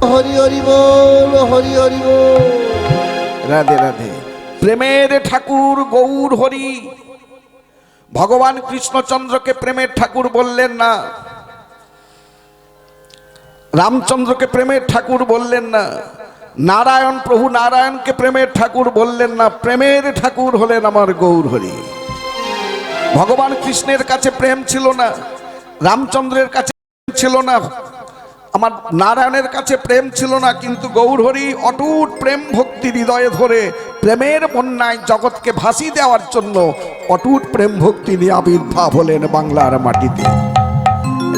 হরি হরি বল, হরি হরি বল। রাধে রাধে। প্রেমের ঠাকুর গৌর হরি। ভগবান কৃষ্ণচন্দ্রকে প্রেমের ঠাকুর বললেন না, রামচন্দ্রকে প্রেমের ঠাকুর বললেন না, নারায়ণ প্রভু নারায়ণকে প্রেমের ঠাকুর বললেন না। প্রেমের ঠাকুর হলেন আমার গৌর হরি। ভগবান কৃষ্ণের কাছে প্রেম ছিল না, রামচন্দ্রের কাছে ছিল না, আমার নারায়ণের কাছে প্রেম ছিল না, কিন্তু গৌর হরি অটুট প্রেম ভক্তি হৃদয়ে ধরে প্রেমের বন্যায় জগৎকে ভাসিয়ে দেওয়ার জন্য অটুট প্রেম ভক্তি নিয়ে আবির্ভাব হলেন বাংলার মাটিতে।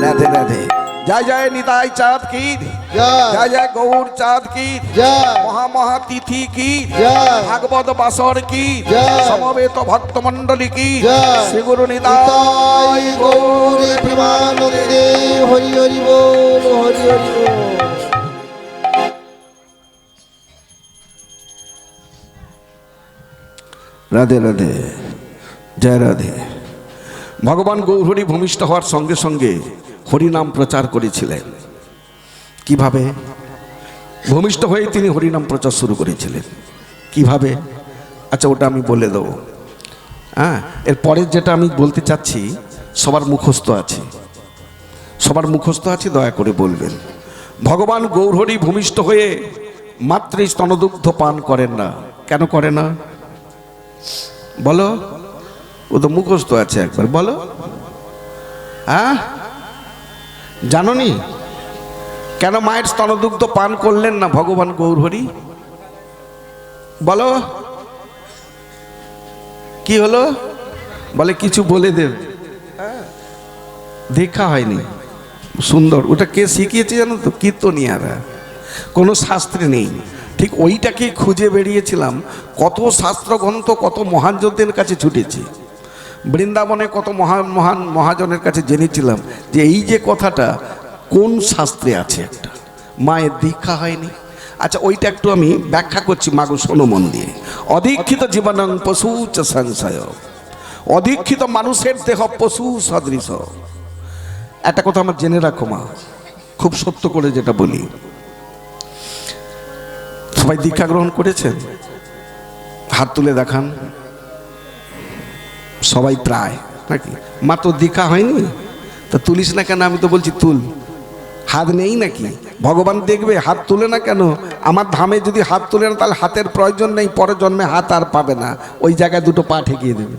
রাধে রাধে। জয় জয় নিতাই চাঁদ কি, জয় জয় গৌর চাঁদ কি, মহা তিথি কি, ভাগবত বাসর কি, সমবেত ভক্ত মন্ডলী কি, শ্রী গুরু নিতাই গৌর প্রেমানন্দে। হরি হরি বল, হরি হরি বল। রাধে রাধে। জয় রাধে। ভগবান গৌরহরি ভূমিষ্ঠ হওয়ার সঙ্গে সঙ্গে হরিনাম প্রচার করেছিলেন। কিভাবে? ভূমিষ্ঠ হয়ে তিনি হরিনাম প্রচার শুরু করেছিলেন। কিভাবে? আচ্ছা, ওটা আমি বলে দেবো। হ্যাঁ, এরপরের যেটা আমি বলতে চাচ্ছি সবার মুখস্থ আছে, সবার মুখস্থ আছে, দয়া করে বলবেন। ভগবান গৌরহরি ভূমিষ্ঠ হয়ে মাতৃ স্তনদুগ্ধ পান করেন না। কেন করে না বলো? ও তো মুখস্থ আছে, একবার বলো। হ্যাঁ, জানোনি কেন মায়ের স্তনদুগ্ধ পান করলেন না ভগবান গৌরহরি? বলো কি হলো? বলে কিছু বলে দেবে, দেখা হয়নি। সুন্দর। ওটা কে শিখিয়েছে জানো তো? কীর্তনিয়ারা। কোনো শাস্ত্রে নেই। ঠিক ওইটাকে খুঁজে বেরিয়েছিলাম। কত শাস্ত্রগ্রন্থ, কত মহানজনদের কাছে ছুটেছি, বৃন্দাবনে কত মহান মহান মহাজনের কাছে জেনেছিলাম যে এই যে কথাটা কোন শাস্ত্রে আছে। একটা মায়ের দীক্ষা হয়নি। আচ্ছা, ওইটা একটু আমি ব্যাখ্যা করছি, মাগো শোনো মন দিয়ে। অদীক্ষিত জীবনং পশু চ সংশয়। অদীক্ষিত মানুষের দেহ পশু সদৃশ। একটা কথা আমার জেনে রাখো মা, খুব সত্য করে যেটা বলি। সবাই দীক্ষা গ্রহণ করেছেন? হাত তুলে দেখান। সবাই প্রায়, নাকি? মা তো দীক্ষা হয়নি, তা তুলিস না কেন? আমি তো বলছি তুল। হাত নেই নাকি? ভগবান দেখবে, হাত তুলে না কেন? আমার ধামে যদি হাত তুলে না, তাহলে হাতের প্রয়োজন নেই, পরের জন্মে হাত আর পাবে না, ওই জায়গায় দুটো পা ঠেকিয়ে দেবে।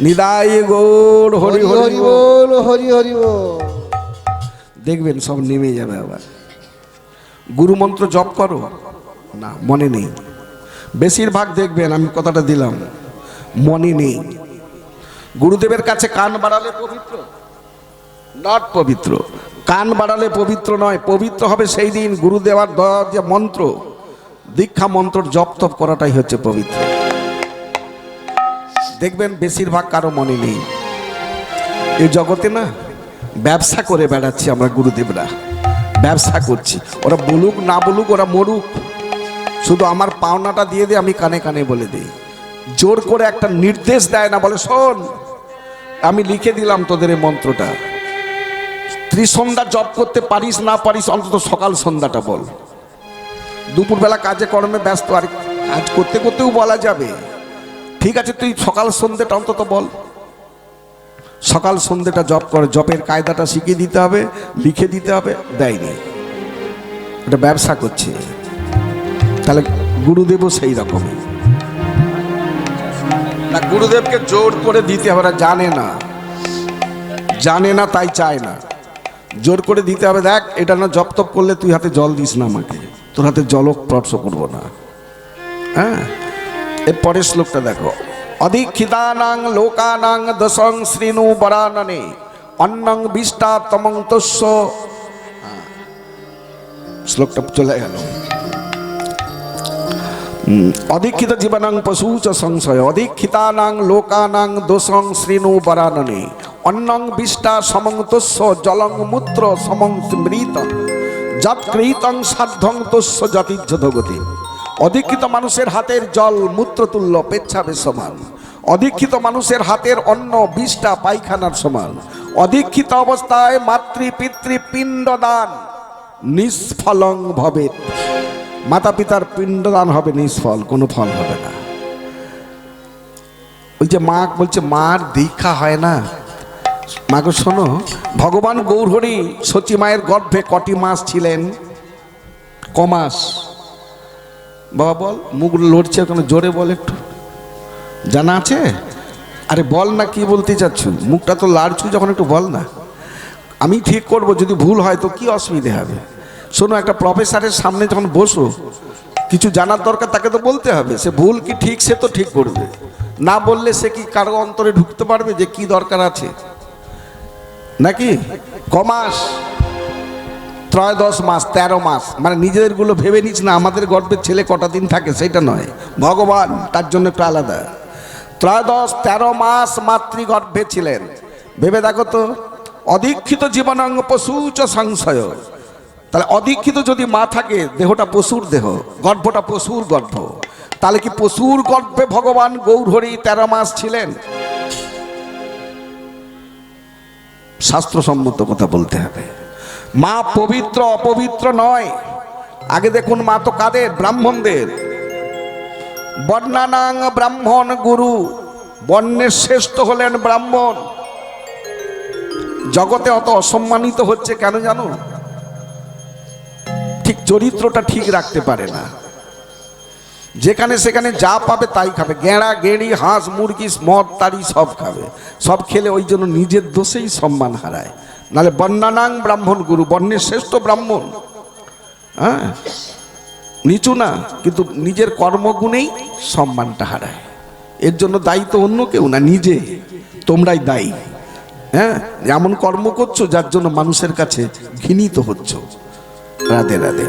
নিদাই গৌর হরি হরি বল, হরি হরি বল। দেখবেন সব নেমে যাবে। আবার গুরু মন্ত্র জপ করো না, মনে নেই। বেশিরভাগ দেখবেন, আমি কথাটা দিলাম, মনে নেই। গুরুদেবের কাছে কান বাড়ালে পবিত্র, নট পবিত্র। কান বাড়ালে পবিত্র নয়। পবিত্র হবে সেই দিন গুরুদেবার দেওয়ার যে মন্ত্র, দীক্ষা মন্ত্র জপ তপ করাটাই হচ্ছে পবিত্র। দেখবেন বেশিরভাগ কারো মনে নেই। এই জগতে না ব্যবসা করে বেড়াচ্ছি আমরা, গুরুদেবরা ব্যবসা করছি। ওরা বলুক না বলুক, ওরা মরুক, শুধু আমার পাওনাটা দিয়ে দিয়ে আমি কানে কানে বলে দিই। জোর করে একটা নির্দেশ দেয় না, বলে শোন আমি লিখে দিলাম তোদের এই মন্ত্রটা, ত্রিসন্ধ্যা জপ করতে পারিস না পারিস, অন্তত সকাল সন্ধ্যাটা বল। দুপুরবেলা কাজে কর্মে ব্যস্ত, আর কাজ করতে করতেও বলা যাবে, ঠিক আছে তুই সকাল সন্ধ্যেটা অন্তত বল। সকাল সন্ধ্যেটা জপ করে, জপের কায়দাটা শিখিয়ে দিতে হবে, লিখে দিতে হবে। দেয়নি, এটা ব্যবসা করছে। তাহলে গুরুদেবও সেই রকমই না, গুরুদেবকে জোর করে দিতে হবে। জানে না, জানে না তাই চায় না, জোর করে দিতে হবে। দেখ এটা না জপ তপ করলে তুই হাতে জল দিস না, আমাকে তোর হাতে জল স্পর্শ করবো না। হ্যাঁ, এর পরের শ্লোকটা দেখো। অদীক্ষিতানাং লোকানাং দশং শ্রীণু বরাননে অন্নং বিষ্টা তমং তস্য। শ্লোকটা চলে গেল। অদীক্ষিত জীবনং পশু চ সংশয়। অদীক্ষিতানাং লোকানাং দোষং শ্রীণু বরাননে অন্নং বিষ্টা সমং তস্য জলং মূত্র সমং স্মৃত যৎকৃতং সাধ্যং তস্য যতিজ্জত গতি। অদীক্ষিত মানুষের হাতের জল মূত্রতুল্য, পেচ্ছাবের সমান। অদীক্ষিত মানুষের হাতের অন্ন বিষ্টা পায়খানার সমান। অদীক্ষিত অবস্থায় মাতৃ পিতৃ পিণ্ড দান নিষ্ফলং ভবেৎ। মাতা পিতার পিণ্ডদান হবে নিষ্ফল, কোনো ফল হবে না। ওই যে মা বলছে মার দীক্ষা হয় না, মাগো শোনো, ভগবান গৌরহরি সতী মায়ের গর্ভে কটি মাস ছিলেন? কমাস? বাবা বল, মুখ লড়ছে কেন, জোরে বল একটু, জানা আছে? আরে বল না, কি বলতে চাচ্ছ? মুখটা তো লাড়ছু যখন, একটু বল না। আমি ঠিক করব, যদি ভুল হয় তো কি অসুবিধে হবে? শোনো, একটা প্রফেসরের সামনে যখন বসো, কিছু জানার দরকার তাকে তো বলতে হবে। সে ভুল কি ঠিক সে তো ঠিক করবে, না বললে সে কি কারো অন্তরে ঢুকতে পারবে যে কি দরকার আছে নাকি? কমাস? 13 মাস, 13 মাস, মানে নিজেদের গুলো ভেবে নিস না আমাদের গর্ভের ছেলে কটা দিন থাকে সেটা নয়, ভগবান তার জন্য একটু আলাদা। 13 মাস মাতৃগর্ভে ছিলেন। ভেবে দেখো তো, অদীক্ষিত জীবনাঙ্গ পশুচ সংশয়। তাহলে অদীক্ষিত যদি মা থাকে, দেহটা পশুর দেহ, গর্ভটা পশুর গর্ভ, তাহলে কি পশুর গর্ভে ভগবান গৌরহরি 13 মাস ছিলেন? শাস্ত্রসম্মত কথা বলতে হবে। মা পবিত্র অপবিত্র নয়। আগে দেখুন, মা তো কাদের? ব্রাহ্মণদের। বর্ণানাং ব্রাহ্মণ গুরু, বর্ণের শ্রেষ্ঠ হলেন ব্রাহ্মণ। জগতে অত অসম্মানিত হচ্ছে কেন জানো? ঠিক চরিত্রটা ঠিক রাখতে পারে না, যেখানে সেখানে যা পাবে তাই খাবে, গেঁড়া গেঁড়ি হাঁস মুরগি মদ তারি সব খাবে, সব খেলে ওই জন্য নিজের দোষেই সম্মান হারায়। নাহলে বর্ণানাং ব্রাহ্মণ গুরু, বর্ণের শ্রেষ্ঠ ব্রাহ্মণ, হ্যাঁ, নিচু না, কিন্তু নিজের কর্মগুণেই সম্মানটা হারায়। এর জন্য দায়ী তো অন্য কেউ না, নিজে। তোমরাই দায়ী। হ্যাঁ, এমন কর্ম করছো যার জন্য মানুষের কাছে ঘৃণিত হচ্ছ। রাধে রাধে,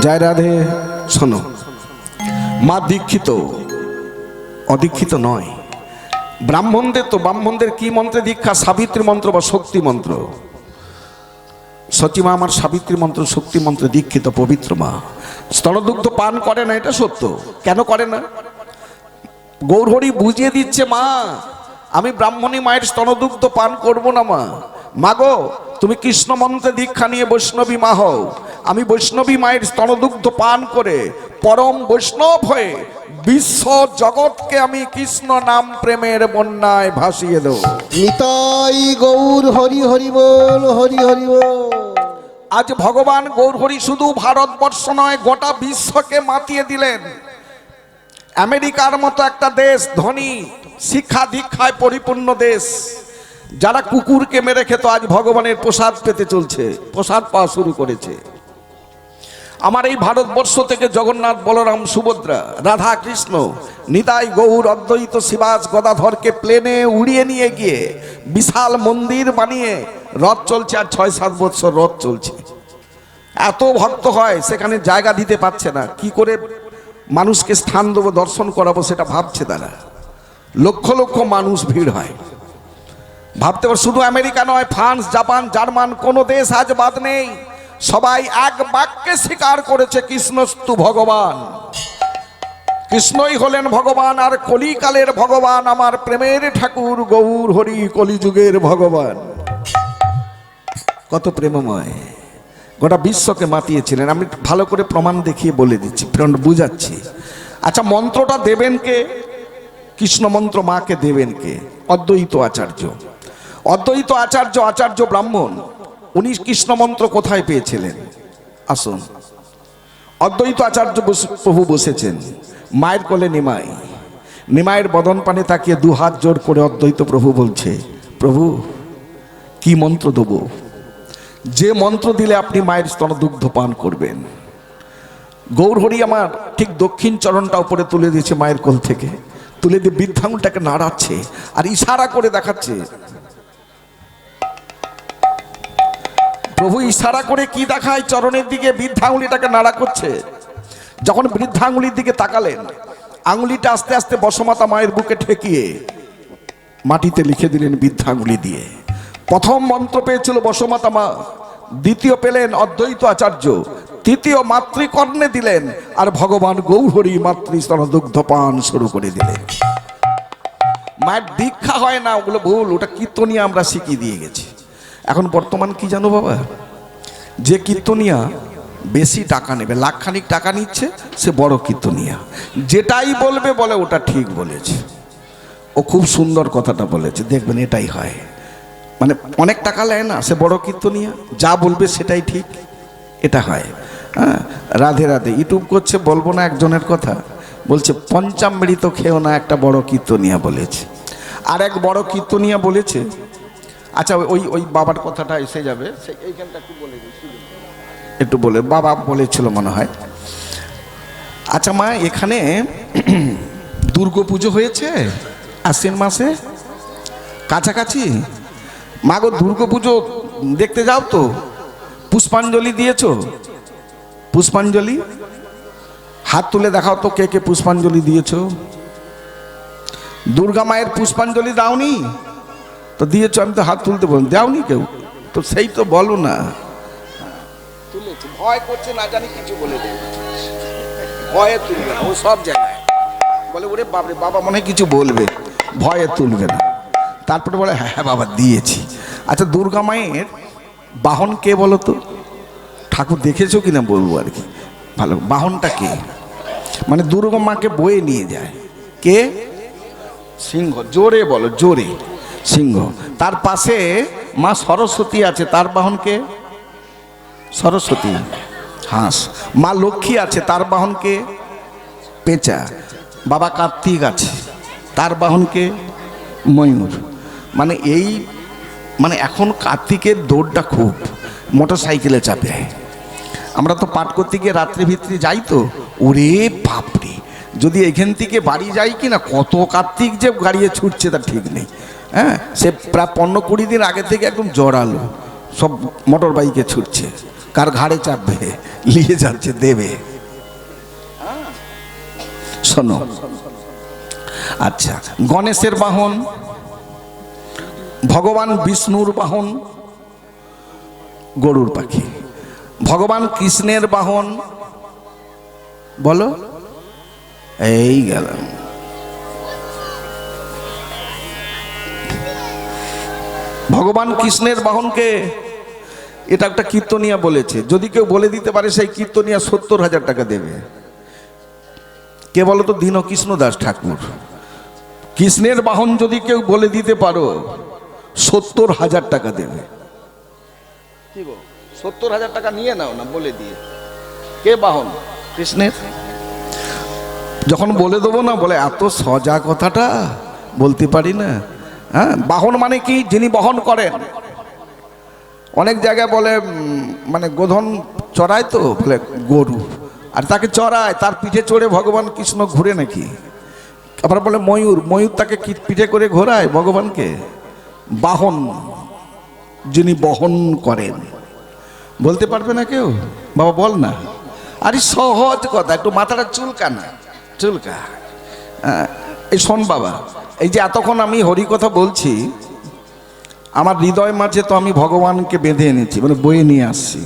জয় রাধে। শোনো, মা দীক্ষিত, অদীক্ষিত নয়। ব্রাহ্মণদের তো, ব্রাহ্মণদের কি মন্ত্রে দীক্ষা? সাবিত্রী মন্ত্র বা শক্তি মন্ত্র। সতী মা আমার সাবিত্রী মন্ত্র শক্তি মন্ত্রে দীক্ষিত পবিত্র মা। স্তনদুগ্ধ পান করে না, এটা সত্য। কেন করে না? গৌরহরি বুঝিয়ে দিচ্ছে, মা আমি ব্রাহ্মণী মায়ের স্তনদুগ্ধ পান করব না। মা, মাগো তুমি কৃষ্ণ মন্ত্রে দীক্ষা নিয়ে বৈষ্ণবী মা হও। আমি বৈষ্ণবী মায়ের স্তনদুগ্ধ পান করে পরম বৈষ্ণব হয়ে বিশ্ব জগৎকে আমি কৃষ্ণ নাম প্রেমের বন্যায় ভাসিয়ে দেব। নিতাই গৌর হরি হরি বল, হরি হরি বল। আজ ভগবান গৌরহরি শুধু ভারতবর্ষ নয়, গোটা বিশ্বকে মাতিয়ে দিলেন। আমেরিকার মতো একটা দেশ, ধনী, শিক্ষা দীক্ষায় পরিপূর্ণ দেশ, যারা কুকুরকে মেরে খেত আজ ভগবানের প্রসাদ পেতে চলছে, প্রসাদ পাওয়া শুরু করেছে। আমার এই ভারতবর্ষ থেকে জগন্নাথ, বলরাম, সুভদ্রা, রাধা কৃষ্ণ, নিতাই গৌর, অদ্বৈত শিবাস গদাধরকে প্লেনে উড়িয়ে নিয়ে গিয়ে বিশাল মন্দির বানিয়ে রথ চলছে। আর 6-7 বছর রথ চলছে। এত ভক্ত হয়, সেখানে জায়গা দিতে পারছে না। কি করে মানুষকে স্থান দেবো, দর্শন করাবো, সেটা ভাবছে তারা। লক্ষ লক্ষ মানুষ ভিড় হয়। ভাবতে পার, শুধু আমেরিকা নয়, ফ্রান্স, জাপান, জার্মান, কোন দেশ আজ বাদ নেই। সবাই এক বাক্যে স্বীকার করেছে কৃষ্ণস্তু ভগবান। কৃষ্ণই হলেন ভগবান, আর কলিকালের ভগবান আমার প্রেমের ঠাকুর গৌর হরি, কলিযুগের ভগবান। কত প্রেমময়, গোটা বিশ্বকে মাতিয়েছিলেন। আমি ভালো করে প্রমাণ দেখিয়ে বলে দিচ্ছি, বুঝাচ্ছি। আচ্ছা, মন্ত্রটা দেবেন কে? কৃষ্ণ মন্ত্র মাকে দেবেন কে? অদ্বৈত আচার্য। অদ্বৈত আচার্য, আচার্য ব্রাহ্মণ, উনি কৃষ্ণ মন্ত্র কোথায় পেয়েছিলেন? আসুন, অদ্বৈত আচার্য প্রভু বসেছেন মায়ের কোলে নিমাই। নিমাইয়ের বদন পানে তাকিয়ে 2 হাত জোর করে অদ্বৈত প্রভু বলছে, প্রভু কি মন্ত্র দেব? যে মন্ত্র দিলে আপনি মায়ের স্তনদুগ্ধ পান করবেন। গৌরহরি আমার ঠিক দক্ষিণ চরণটা উপরে তুলে দিয়েছে মায়ের কোল থেকে, তুলে দিয়ে বৃদ্ধাঙ্গুলটাকে নাড়াচ্ছে আর ইশারা করে দেখাচ্ছে। প্রভু ইশারা করে কি দেখায়? চরণের দিকে বৃদ্ধাঙ্গুলিটাকে নাড়া করছে। যখন বৃদ্ধাঙ্গুলির দিকে তাকালেন, আঙ্গুলিটা আস্তে আস্তে বসমাতা মায়ের বুকে ঠেকিয়ে মাটিতে লিখে দিলেন বৃদ্ধাঙ্গুলি দিয়ে। প্রথম মন্ত্র পেয়েছিল বসমাতা মা, দ্বিতীয় পেলেন অদ্বৈত আচার্য, তৃতীয় মাতৃকর্ণে দিলেন, আর ভগবান গৌরহরি মাতৃ স্তনদুগ্ধ পান শুরু করে দিলেন। মায়ের দীক্ষা হয় না, ওগুলো ভুল, ওটা কীর্তনীয় আমরা শিখিয়ে দিয়ে গেছি। এখন বর্তমান কি জানো বাবা, যে কীর্তনিয়া বেশি টাকা নেবে, লাখখানিক টাকা নিচ্ছে, সে বড় কীর্তনিয়া। যেটাই বলবে বলে ওটা ঠিক বলেছে, ও খুব সুন্দর কথাটা বলেছে, দেখবেন এটাই হয়। মানে অনেক টাকা নেয় না, সে বড় কীর্তনিয়া, যা বলবে সেটাই ঠিক, এটা হয়। হ্যাঁ, রাধে রাধে। ইউটিউব করছে, বলবো না একজনের কথা, বলছে পঞ্চামৃত খেও না, একটা বড় কীর্তনিয়া বলেছে। আর এক বড় কীর্তনিয়া বলেছে, আচ্ছা ওই ওই বাবার কথাটা এসে যাবে, এইখানটা একটু বলে একটু বলে, বাবা বলেছিল মনে হয়। আচ্ছা মা, এখানে দুর্গাপুজো হয়েছে আশ্বিন মাসে কাছাকাছি, মা গো দুর্গাপুজো দেখতে যাও তো? পুষ্পাঞ্জলি দিয়েছো? পুষ্পাঞ্জলি হাত তুলে দেখাও তো, কে কে পুষ্পাঞ্জলি দিয়েছো? দুর্গা মায়ের পুষ্পাঞ্জলি দাওনি তো? দিয়েছো, আমি তো হাত তুলতে বললাম, দাওনি কেউ তো? সেই তো বলো না। তুলেছি, ভয় করছে না জানি কিছু বলে দেবে, ভয়ে তুলবে না, ও সব জায়গায় বলে ওরে বাবরে বাবা মনে হয় কিছু বলবে, ভয়ে তুলবে না। তারপরে বলে হ্যাঁ হ্যাঁ বাবা দিয়েছি। আচ্ছা দুর্গা মায়ের বাহন কে বলো তো? ঠাকুর দেখেছো কিনা বলবো আর কি, ভালো বাহনটা কে? মানে দুর্গা মাকে বয়ে নিয়ে যায় কে? সিংহ। জোরে বলো, জোরে। সিংহ। তার পাশে মা সরস্বতী আছে, তার বাহন কে? সরস্বতী। হাঁস। মা লক্ষ্মী আছে, তার বাহন কে? পেঁচা। বাবা কার্তিক আছে, তার বাহন কে? ময়ূর। মানে এই মানে এখন কার্তিকের দৌড়টা খুব, মোটর সাইকেলে চাপে। আমরা তো পাঠ করতে গিয়ে রাত্রি ভিত্রি যাই তো, ওরে বাপরে, যদি এখান থেকে বাড়ি যাই কি না, কত কার্তিক যে গাড়িয়ে ছুটছে তার ঠিক নেই। হ্যাঁ, সে প্রায় 15-20 দিন আগে থেকে একদম জড়ালো, সব মোটর বাইকে ছুটছে, কার ঘাড়ে চাপবে, নিয়ে যাচ্ছে দেবে। শোনো, আচ্ছা গণেশের বাহন, ভগবান বিষ্ণুর বাহন গরুর পাখি, ভগবান কৃষ্ণের বাহন বলো? এই গেলাম। ভগবান কৃষ্ণের বাহনকে, এটা একটা কীর্তনিয়া বলেছে, যদি কেউ বলে দিতে পারে সেই কীর্তনিয়া 70,000 টাকা দেবে। কে বলো তো? দীনকৃষ্ণ দাস ঠাকুর। কৃষ্ণের বাহন যদি কেউ বলে দিতে পারো 70,000 টাকা দেবে। কি গো, 70,000 টাকা নিয়ে নাও না বলে দিয়ে। কে বাহন? কৃষ্ণের। যখন বলে দেবো না, বলে এত সজা কথাটা বলতে পারি না। হ্যাঁ, বাহন মানে কি? যিনি বহন করেন। অনেক জায়গায় বলে মানে গোধন চড়ায় তো, বলে গরু, আর তাকে চড়ায়, তার পিঠে চড়ে ভগবান কৃষ্ণ ঘুরে নাকি। আবার বলে ময়ূর, ময়ূর তাকে পিঠে করে ঘোরায় ভগবানকে। বাহন যিনি বহন করেন, বলতে পারবে না কেউ? বাবা বল না। আরে সহজ কথা, একটু মাথাটা চুলকা না, চুলকা। এই শোন বাবা, এই যে এতক্ষণ আমি হরি কথা বলছি, আমার হৃদয় মাঝে তো আমি ভগবানকে বেঁধে এনেছি, মানে বয়ে নিয়ে আসছি।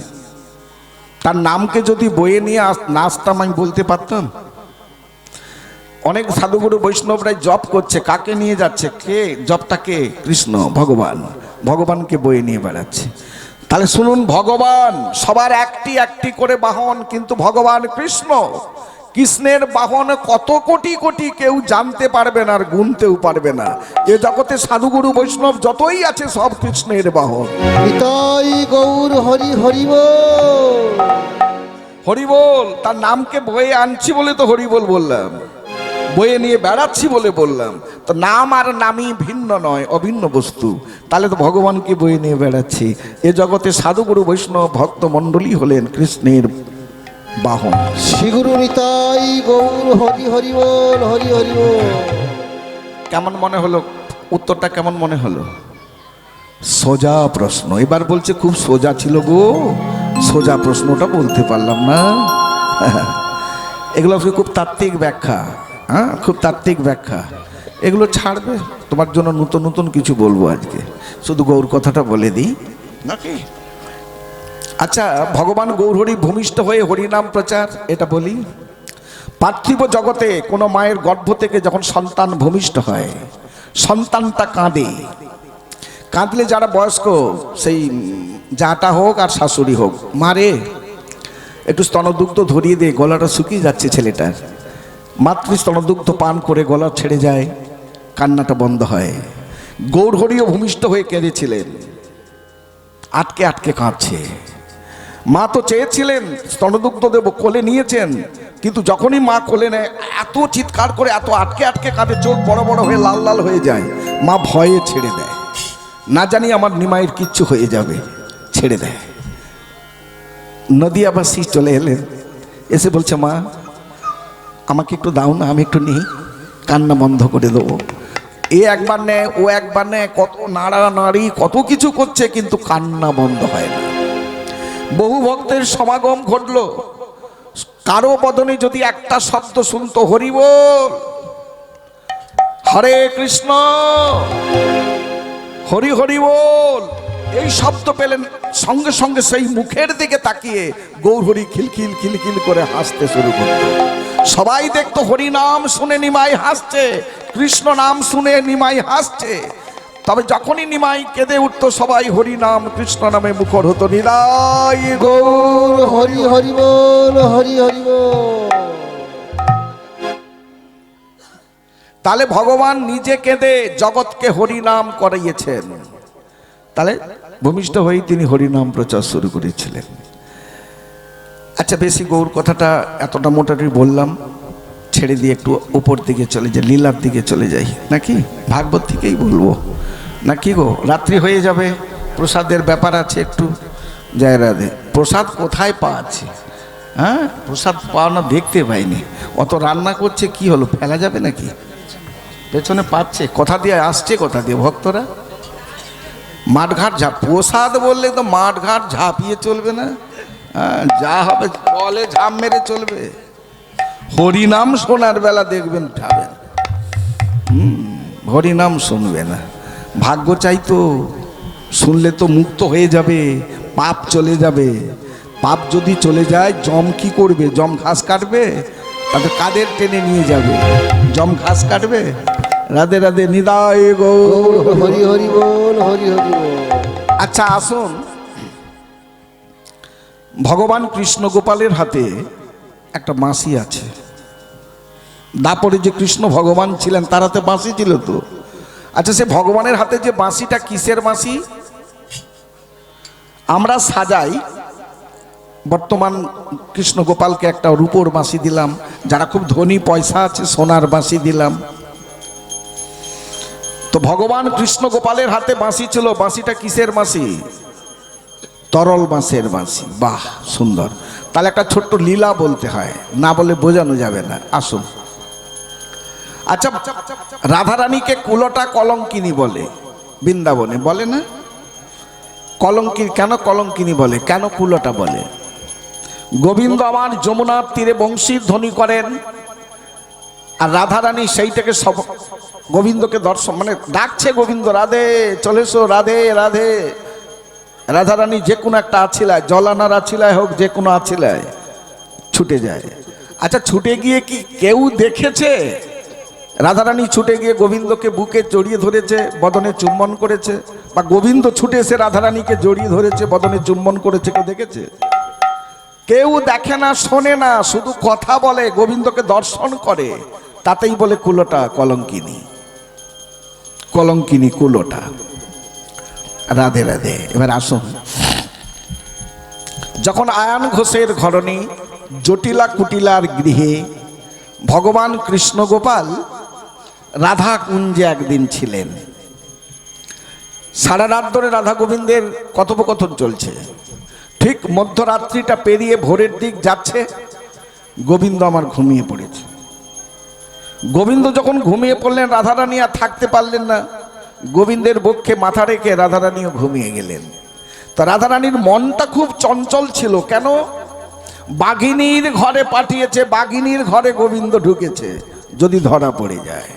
তার নামকে যদি বয়ে নিয়ে না আসতাম, আমি বলতে পারতাম? অনেক সাধুগুরু বৈষ্ণবরাই জপ করছে, কাকে নিয়ে যাচ্ছে? কে জপটাকে? কৃষ্ণ, ভগবান। ভগবানকে বয়ে নিয়ে বেড়াচ্ছে। তাহলে শুনুন, ভগবান সবার একটি একটি করে বাহন, কিন্তু ভগবান কৃষ্ণ, কৃষ্ণের বাহন কত কোটি কোটি কেউ জানতে পারবে না, আর গুনতেও পারবে না। এ জগতে সাধুগুরু বৈষ্ণব যতই আছে সব কৃষ্ণের বাহন। নিতাই গৌর হরি হরি বল। হরি বল। তার নামকে বয়ে আনছি বলে তো হরি বল বললাম, বয়ে নিয়ে বেড়াচ্ছি বলে বললাম। তো নাম আর নামই ভিন্ন নয়, অভিন্ন বস্তু। তাহলে তো ভগবানকে বয়ে নিয়ে বেড়াচ্ছি। এ জগতে সাধুগুরু বৈষ্ণব ভক্ত মণ্ডলী হলেন কৃষ্ণের বাহন। শ্রীগুরু নিতাই গৌর হরি হরি বল, হরি হরি বল। কেমন মনে হলো? উত্তরটা কেমন মনে হলো? সোজা প্রশ্ন। এবার বলছে খুব সোজা ছিল গো, সোজা প্রশ্নটা বলতে পারলাম না। এগুলো খুব তাত্ত্বিক ব্যাখ্যা। হ্যাঁ, খুব তাত্ত্বিক ব্যাখ্যা। এগুলো ছাড়বে, তোমার জন্য নতুন নতুন কিছু বলবো আজকে, শুধু গৌর কথাটা বলে দিই নাকি। আচ্ছা, ভগবান গৌরহরি ভূমিষ্ঠ হয়ে হরিনাম প্রচার, এটা বলি। পার্থিব জগতে কোনো মায়ের গর্ভ থেকে যখন সন্তান ভূমিষ্ঠ হয়, সন্তানটা কাঁদে। কাঁদলে যারা বয়স্ক, সেই যাটা হোক আর শাশুড়ি হোক, মারে একটু স্তনদুগ্ধ ধরিয়ে দে, গলাটা শুকিয়ে যাচ্ছে ছেলেটার। মাতৃ স্তনদুগ্ধ পান করে গলা ছেড়ে যায়, কান্নাটা বন্ধ হয়। গৌরহরিও ভূমিষ্ঠ হয়ে কেঁদেছিলেন, আটকে আটকে কাঁদছে। মা তো চেয়েছিলেন স্তনদুগ্ধ দেব, কোলে নিয়েছেন, কিন্তু যখনই মা কোলে নেয় এত চিৎকার করে, এত আটকে আটকে কাঁদে, চোখ বড় বড় হয়ে লাল লাল হয়ে যায়। মা ভয়ে ছেড়ে দেয়, না জানি আমার নিমাইয়ের কিচ্ছু হয়ে যাবে, ছেড়ে দেয়। নদিয়াবাসী চলে এলেন, এসে বলছে মা আমাকে একটু দাও না, আমি একটু নিই, কান্না বন্ধ করে দেবো। এ একবার নেয়, ও একবার নেয়, কত নাড়ানাড়ি কত কিছু করছে, কিন্তু কান্না বন্ধ হয় না। বহু ভক্তের সমাগম ঘটল, কারো বদনে যদি একটা শব্দ শুনতো, হরি বল, হরে কৃষ্ণ, হরি হরি বল, এই শব্দ পেলেন, সঙ্গে সঙ্গে সেই মুখের দিকে তাকিয়ে গৌরহরি খিলখিল খিলখিল করে হাসতে শুরু করত। সবাই দেখতো হরি নাম শুনে নিমাই হাসছে, কৃষ্ণ নাম শুনে নিমাই হাসছে। তবে যখনই নিমাই কেঁদে উঠতো, সবাই হরি নাম কৃষ্ণ নামে মুখর হতো। নিরাই গৌর হরি হরি বল, হরি হরি বল। তাহলে ভগবান নিজে কেঁদে জগৎকে হরি নাম করাইয়েছেন, তাহলে ভূমিষ্ঠ হয়েই তিনি হরিনাম প্রচার শুরু করেছিলেন। আচ্ছা, বেশি গৌর কথাটা এতটা মোটামুটি বললাম, ছেড়ে দিয়ে একটু উপর দিকে চলে যাই, লীলার দিকে চলে যাই নাকি? ভাগবত থেকেই বলবো নাকি গো? রাত্রি হয়ে যাবে, প্রসাদের ব্যাপার আছে একটু। জয় রাধে। প্রসাদ কোথায় পাওয়া আছে? হ্যাঁ, প্রসাদ পাওয়া না দেখতে পাইনি। অত রান্না করছে, কি হলো, ফেলা যাবে নাকি? পেছনে পাচ্ছে, কথা দিয়ে আসছে, কথা দিয়ে ভক্তরা মাঠঘাট ঝাঁপ। প্রসাদ বললে তো মাঠঘাট ঝাঁপিয়ে চলবে না, যা হবে বলে ঝাঁপ মেরে চলবে। হরিনাম শোনার বেলা দেখবেন উঠাবেন, হরিনাম শুনবে না। ভাগ্য চাই তো, শুনলে তো মুক্ত হয়ে যাবে, পাপ চলে যাবে। পাপ যদি চলে যায়, যম কি করবে? যম ঘাস কাটবে, তাদের কাদের টেনে নিয়ে যাবে? যম ঘাস কাটবে। রাধে রাধে। নিদায় গৌর হরি হরি বল, হরি হরি বল। আচ্ছা আসুন, ভগবান কৃষ্ণ গোপালের হাতে একটা বাঁশি আছে। দাপরে যে কৃষ্ণ ভগবান ছিলেন, তার হাতে বাঁশি ছিল তো। আচ্ছা, সে ভগবানের হাতে যে বাঁশিটা কিসের বাঁশি? আমরা সাজাই, বর্তমান কৃষ্ণ গোপালকে একটা রূপোর বাঁশি দিলাম, যারা খুব ধনী পয়সা আছে সোনার বাঁশি দিলাম। তো ভগবান কৃষ্ণ গোপালের হাতে বাঁশি ছিল, বাঁশিটা কিসের বাঁশি? তরল বাঁশের বাঁশি। বাহ, সুন্দর। তাহলে একটা ছোট্ট লীলা বলতে হয়, না বলে বোঝানো যাবে না। আসুন। আচ্ছা, রাধারানীকে কুলটা কলঙ্কিনী বলে বৃন্দাবনে, বলে না? কলঙ্কিনী কেন কলঙ্কিনী বলে, কেন কুলটা বলে? গোবিন্দ আমার যমুনার তীরে বংশীর ধ্বনি করেন, আর রাধারানী সেইটাকে সব গোবিন্দকে দর্শন, মানে ডাকছে গোবিন্দ, রাধে চলে এসো, রাধে রাধে। রাধারানী যে কোনো একটা আছিলায়, জলানার আছিলায় হোক, যে কোনো আছিলায় ছুটে যায়। আচ্ছা, ছুটে গিয়ে কি কেউ দেখেছে? রাধারানী ছুটে গিয়ে গোবিন্দকে বুকে জড়িয়ে ধরেছে, বদনে চুম্বন করেছে, বা গোবিন্দ ছুটে এসে রাধারানীকে জড়িয়ে ধরেছে, বদনে চুম্বন করেছে, কেউ দেখেছে? কেউ দেখে না, শোনে না, শুধু কথা বলে, গোবিন্দকে দর্শন করে, তাতেই বলে কুলটা কলঙ্কিনী। কলঙ্কিনী কুলটা। রাধে রাধে। এবার আসুন, যখন আয়ান ঘোষের ঘরণী জটিলা কুটিলার গৃহে ভগবান কৃষ্ণ গোপাল রাধা কুঞ্জে একদিন ছিলেন। সারা রাত ধরে রাধা গোবিন্দের কথোপকথন চলছে। ঠিক মধ্যরাত্রিটা পেরিয়ে ভোরের দিক যাচ্ছে, গোবিন্দ আমার ঘুমিয়ে পড়েছে। গোবিন্দ যখন ঘুমিয়ে পড়লেন, রাধারানী আর থাকতে পারলেন না, গোবিন্দের বক্ষে মাথা রেখে রাধারানীও ঘুমিয়ে গেলেন। তা রাধারানীর মনটা খুব চঞ্চল ছিল। কেন? বাঘিনীর ঘরে পাঠিয়েছে, বাঘিনীর ঘরে গোবিন্দ ঢুকেছে, যদি ধরা পড়ে যায়।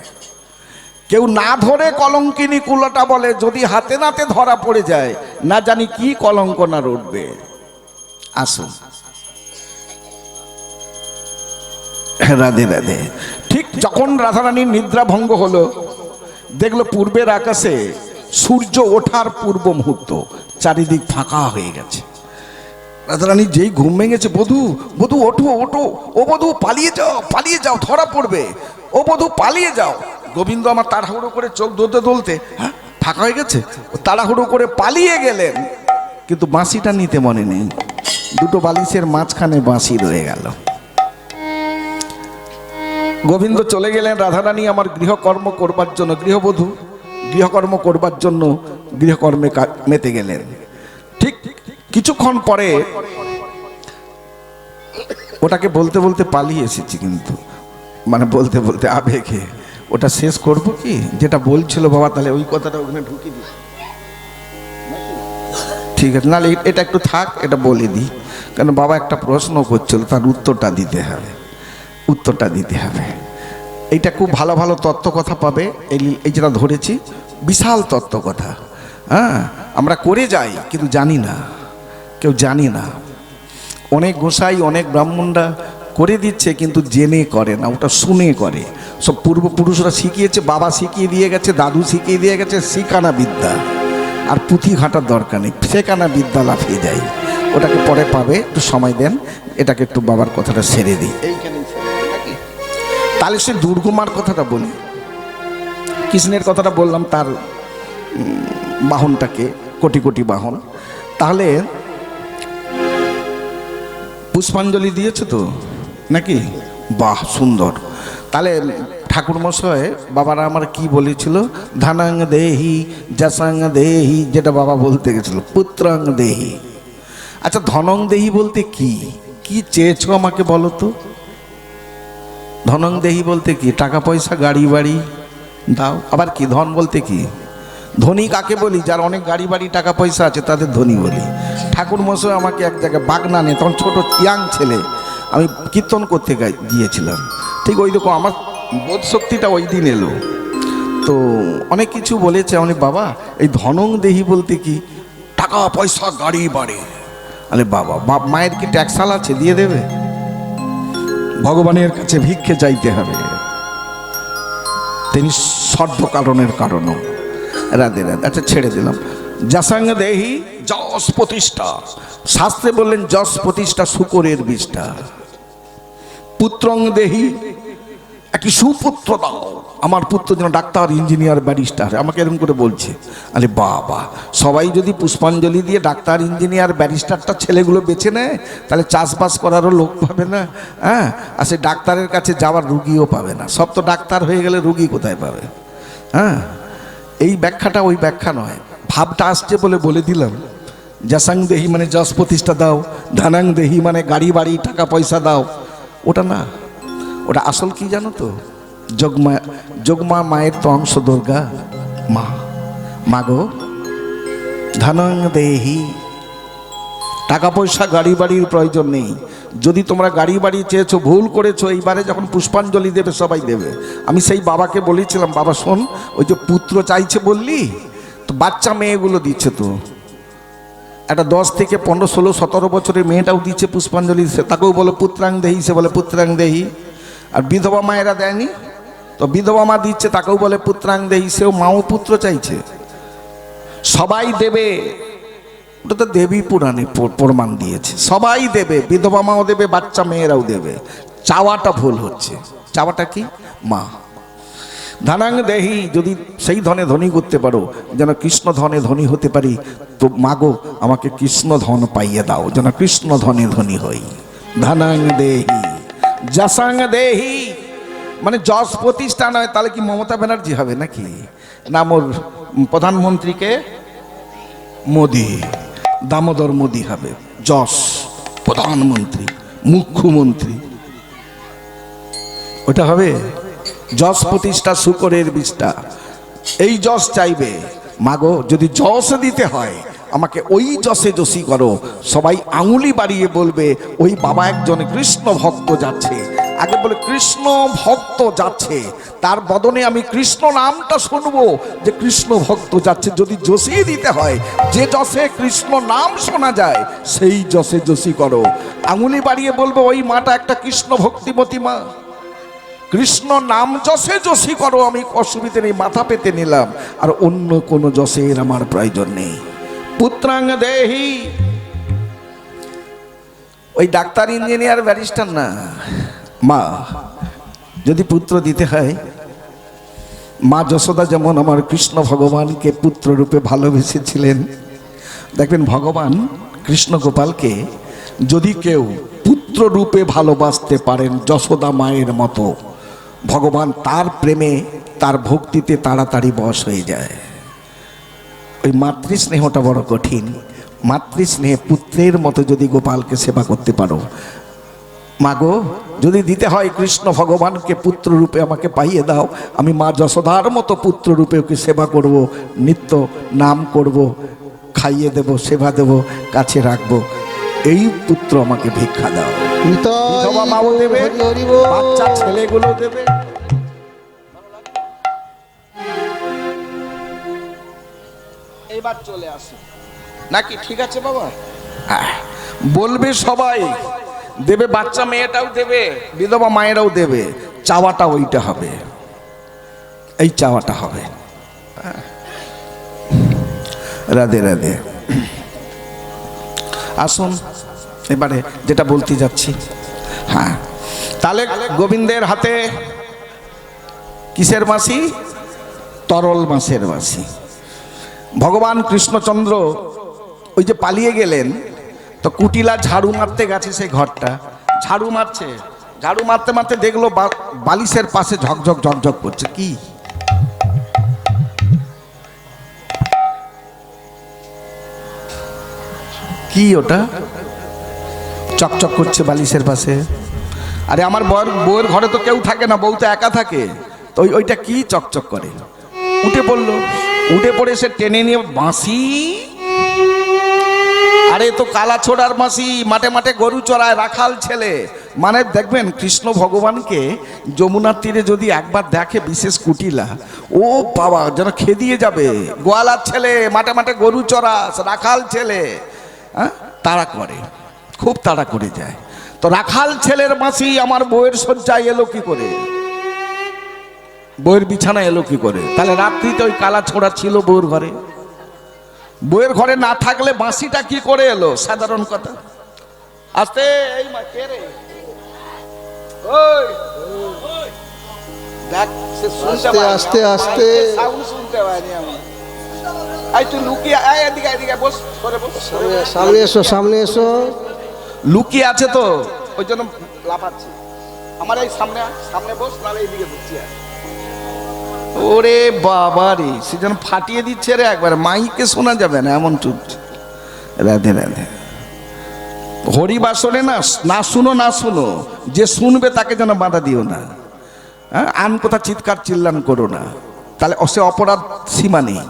কেউ না ধরে কলঙ্কিনী কুলটা বলে, যদি হাতে নাতে ধরা পড়ে যায়, না জানি কি কলঙ্ক না রটবে। আসুন। রাধে রাধে। ঠিক যখন রাধারানীর নিদ্রা ভঙ্গ হলো, দেখলো পূর্বের আকাশে সূর্য ওঠার পূর্ব মুহূর্ত, চারিদিক ফাঁকা হয়ে গেছে। রাধারানী যেই ঘুম ভেঙেছে, বধূ বধূ ওঠো ওঠো, ও বধূ পালিয়ে যাও ধরা পড়বে, ও বধূ পালিয়ে যাও। গোবিন্দ আমার তাড়াহুড়ো করে চোখ দোলতে হ্যাঁ ফাঁকা হয়ে গেছে, ও তাড়াহুড়ো করে পালিয়ে গেলেন, কিন্তু বাঁশিটা নিতে মনে নেই। দুটো বালিশের মাঝখানে বাঁশি রয়ে গেল। গোবিন্দ চলে গেলেন, রাধারানী আমার গৃহকর্ম করবার জন্য, গৃহবধূ গৃহকর্ম করবার জন্য গৃহকর্মে মেতে গেলেন। ঠিক কিছুক্ষণ পরে ওটাকে বলতে বলতে পালিয়ে এসেছি, কিন্তু মানে বলতে বলতে আবেগে ওটা শেষ করব কি, যেটা বলছিল বাবা, তাহলে ওই কথাটা ওখানে ঢুকিয়ে দিই, ঠিক আছে? নাহলে এটা একটু থাক, এটা বলে দিই, কারণ বাবা একটা প্রশ্ন করছিল, তার উত্তরটা দিতে হবে। এইটা খুব ভালো ভালো তত্ত্ব কথা পাবে, এই যেটা ধরেছি বিশাল তত্ত্ব কথা। হ্যাঁ, আমরা করে যাই কিন্তু জানি না, কেউ জানি না। অনেক গোসাই অনেক ব্রাহ্মণরা করে দিচ্ছে কিন্তু জেনে করে না, ওটা শুনে করে। সব পূর্বপুরুষরা শিখিয়েছে, বাবা শিখিয়ে দিয়ে গেছে, দাদু শিখিয়ে দিয়ে গেছে, শিখানা বিদ্যা। আর পুঁথি ঘাটার দরকার নেই, শেখানা বিদ্যা লাফিয়ে যায়। ওটাকে পরে পাবে, একটু সময় দেন, এটাকে একটু বাবার কথাটা সেরে দিই। তাহলে সে দুর্গমার কথাটা বলি, কৃষ্ণের কথাটা বললাম, তার বাহনটাকে কোটি কোটি বাহন। তাহলে পুষ্পাঞ্জলি দিয়েছে তো নাকি? বাহ, সুন্দর। তাহলে ঠাকুর মশাই বাবারা আমার কি বলেছিল? ধানাং দেহি যশাং দেহি, যেটা বাবা বলতে গেছিল, পুত্রাং দেহি। আচ্ছা, ধনং দেহি বলতে কি কি চেয়েছো আমাকে বলো তো? ধনং দেহি বলতে কি? টাকা পয়সা গাড়ি বাড়ি দাও। আবার কি ধন বলতে কি? ধনী কাকে বলি? যার অনেক গাড়ি বাড়ি টাকা পয়সা আছে তাদের ধনী বলি। ঠাকুর মশাই আমাকে এক জায়গায় বাগনানে, তখন ছোট ইয়াং ছেলে, আমি কীর্তন করতে গিয়েছিলাম, ঠিক ওই রকম আমার বোধ শক্তিটা ওই দিন এলো। তো অনেক কিছু বলেছে, আমি বাবা এই ধনং দেহি বলতে কি? টাকা পয়সা গাড়ি বাড়ি। আরে বাবা, মায়ের কি ট্যাক্সাল আছে, দিয়ে দেবে? ভগবানের কাছে ভিক্ষে চাইতে হবে, তিনি সর্ব কারণের কারণও। রাধে রাধে। আচ্ছা, ছেড়ে দিলাম। যশাং দেহি, যশ প্রতিষ্ঠা। শাস্ত্রে বললেন যশ প্রতিষ্ঠা শুকরের বিষ্ঠা। পুত্রং দেহি, একটি সুপুত্র দাও, আমার পুত্র যেন ডাক্তার, ইঞ্জিনিয়ার, ব্যারিস্টার। আমাকে এরকম করে বলছে। আরে বাবা, সবাই যদি পুষ্পাঞ্জলি দিয়ে ডাক্তার, ইঞ্জিনিয়ার, ব্যারিস্টারটা ছেলেগুলো বেছে নেয়, তাহলে চাষবাস করারও লোক পাবে না। হ্যাঁ, আর সে ডাক্তারের কাছে যাওয়ার রুগীও পাবে না। সব তো ডাক্তার হয়ে গেলে রুগী কোথায় পাবে? হ্যাঁ, এই ব্যাখ্যাটা ওই ব্যাখ্যা নয়, ভাবটা আসছে বলে বলে দিলাম। যশাং দেহি মানে যশ প্রতিষ্ঠা দাও, ধনাং দেহি মানে গাড়ি বাড়ি টাকা পয়সা দাও, ওটা না। ওটা আসল কি জানো তো? যোগমা মায়ের তো অংশ, দুর্গা মা। মাগো ধনং দেহি, টাকা পয়সা গাড়ি বাড়ির প্রয়োজন নেই। যদি তোমরা গাড়ি বাড়ি চেয়েছো, ভুল করেছো। এইবারে যখন পুষ্পাঞ্জলি দেবে সবাই দেবে। আমি সেই বাবাকে বলেছিলাম, বাবা শোন, ওই যে পুত্র চাইছে বললি তো, বাচ্চা মেয়েগুলো দিচ্ছে তো, একটা 10 থেকে 15, 16, 17 বছরের মেয়েটাও দিচ্ছে পুষ্পাঞ্জলি, তাকেও বলো পুত্রাং দেহি, সে বলে পুত্রাং দেহি। আর বিধবা মায়েরা দেয়নি তো, বিধবা মা দিচ্ছে, তাকেও বলে পুত্রাং দেহি, সেও মাও পুত্র চাইছে। সবাই দেবে, ওটা তো দেবী পুরাণে প্রমাণ দিয়েছে। সবাই দেবে, বিধবা মাও দেবে, বাচ্চা মেয়েরাও দেবে। চাওয়াটা ভুল হচ্ছে। চাওয়াটা কি? মা। ধনাং দেহি, যদি সেই ধনে ধনী করতে পারো, যেন কৃষ্ণ ধনে ধনী হতে পারি, তো মাগো আমাকে কৃষ্ণ ধন পাইয়ে দাও, যেন কৃষ্ণ ধনে ধনী হই। ধনাং দেহি যশাং দেহি মানে যশ প্রতিষ্ঠা নয়। তাহলে কি মমতা ব্যানার্জি হবে নাকি? না, মোর প্রধানমন্ত্রীকে মোদি, দামোদর মোদি হবে। যশ প্রধানমন্ত্রী, মুখ্যমন্ত্রী, ওটা হবে? যশ প্রতিষ্ঠা শুকরের বিষ্ঠা, এই যশ চাইবে। মাগো যদি যশ দিতে হয়, আমাকে ওই যশে যশী করো। সবাই আঙুলি বাড়িয়ে বলবে ওই বাবা একজন কৃষ্ণ ভক্ত যাচ্ছে। আগে বলে কৃষ্ণ ভক্ত যাচ্ছে, তার বদনে আমি কৃষ্ণ নামটা শুনবো যে কৃষ্ণ ভক্ত যাচ্ছে। যদি যশী দিতে হয়, যে যশে কৃষ্ণ নাম শোনা যায় সেই যশে যশী করো। আঙুলি বাড়িয়ে বলবো ওই মাটা একটা কৃষ্ণ ভক্তিমতী মা। কৃষ্ণ নাম যশে যশী করো, আমি অসুবিধে নেই, মাথা পেতে নিলাম, আর অন্য কোনো যশের আমার প্রয়োজন নেই। পুত্রাং দেহি, ওই ডাক্তার ইঞ্জিনিয়ার ব্যারিস্টার না, মা যদি পুত্র দিতে হয়, মা যশোদা যেমন আমার কৃষ্ণ ভগবানকে পুত্র রূপে ভালোবেসেছিলেন, দেখবেন ভগবান কৃষ্ণ গোপালকে যদি কেউ পুত্র রূপে ভালোবাসতে পারেন যশোদা মায়ের মতো, ভগবান তার প্রেমে তার ভক্তিতে তাড়াতাড়ি বশ হয়ে যায়। ওই মাতৃস্নেহটা বড় কঠিন। মাতৃস্নেহে পুত্রের মতো যদি গোপালকে সেবা করতে পারো, মাগো যদি দিতে হয় কৃষ্ণ ভগবানকে পুত্র রূপে আমাকে পাইয়ে দাও, আমি মা যশোদার মতো পুত্র রূপে ওকে সেবা করব, নিত্য নাম করব, খাইয়ে দেব, সেবা দেব, কাছে রাখবো, এই পুত্র আমাকে ভিক্ষা দাও। বিধবা মাও দেবে, বাচ্চা ছেলেগুলো দেবে। এইবার চলে আসো নাকি? ঠিক আছে বাবা, বলবে সবাই দেবে, বাচ্চা মেয়েটাও দেবে, বিধবা মায়েরাও দেবে, চাওয়াটা ওইটা হবে, এই চাওয়াটা হবে। রাধে রাধে। আসুন এবারে যেটা বলতে যাচ্ছি, হ্যাঁ, তাহলে গোবিন্দের হাতে কিসের বাঁশি? তরল বাঁশের বাঁশি। ভগবান কৃষ্ণচন্দ্র ওই যে পালিয়ে গেলেন, তো কুটিলা ঝাড়ু মারতে গেছে, সেই ঘরটা ঝাড়ু মারছে, ঝাড়ু মারতে মারতে দেখলো বালিশের পাশে ঝকঝক ঝকঝক করছে। কি ওটা চকচক করছে বালিশের পাশে? আরে আমার বউয়ের ঘরে তো কেউ থাকে না, বউ তো একা থাকে, তো ওইটা কি চকচক করে? উঠে পড়লো, উঠে পড়ে সে টেনে নিয়ে বাঁশি, আরে তো কালা ছোড়ার বাঁশি, মাঠে মাঠে গরু চড়ায়, রাখাল ছেলে। মানে দেখবেন কৃষ্ণ ভগবানকে যমুনার তীরে যদি একবার দেখে বিশেষ কুটিলা, ও বাবা যেন খেদিয়ে যাবে। গোয়ালার ছেলে, মাঠে মাঠে গরু চড়াস, রাখাল ছেলে, হ্যাঁ, তাড়া করে, খুব তাড়া করে যায়। তো রাখাল ছেলের বাঁশি আমার বউয়ের শয্যায় এলো কি করে, বউয়ের বিছানা এলো কি করে? তাহলে রাত্রিতে ওই কালা ছোড়া ছিল বউয়ের ঘরে, বউয়ের ঘরে না থাকলে বাঁশিটা কি করে এলো? সাধারণ কথা। আস্তে, এই মা কে রে? ওই দেখ, সে শুনতে আস্তে আস্তে সাউন্ড শুনতে পাইনি আমি। এই তুই লুকিয়ে আয়, এদিকে এদিকে বস, করে বস, সামনে এসো, সামনে এসো। লুকিয়ে আছে তো ওই জন্য লাফাচ্ছি। আমার এই সামনে সামনে বস, নালে এইদিকে বসছি। ওরে বাবা রে, সে যেন ফাটিয়ে দিচ্ছে রে একবার, মাইকে শোনা যাবে না এমন চুপ। রাধে রাধে। হরিবাসনে না না শুনো, না শুনো, যে শুনবে তাকে যেন বাধা দিও না, হ্যাঁ, আন কথা চিৎকার চিল্লান করো না, তাহলে সে অপরাধ সীমা নেই।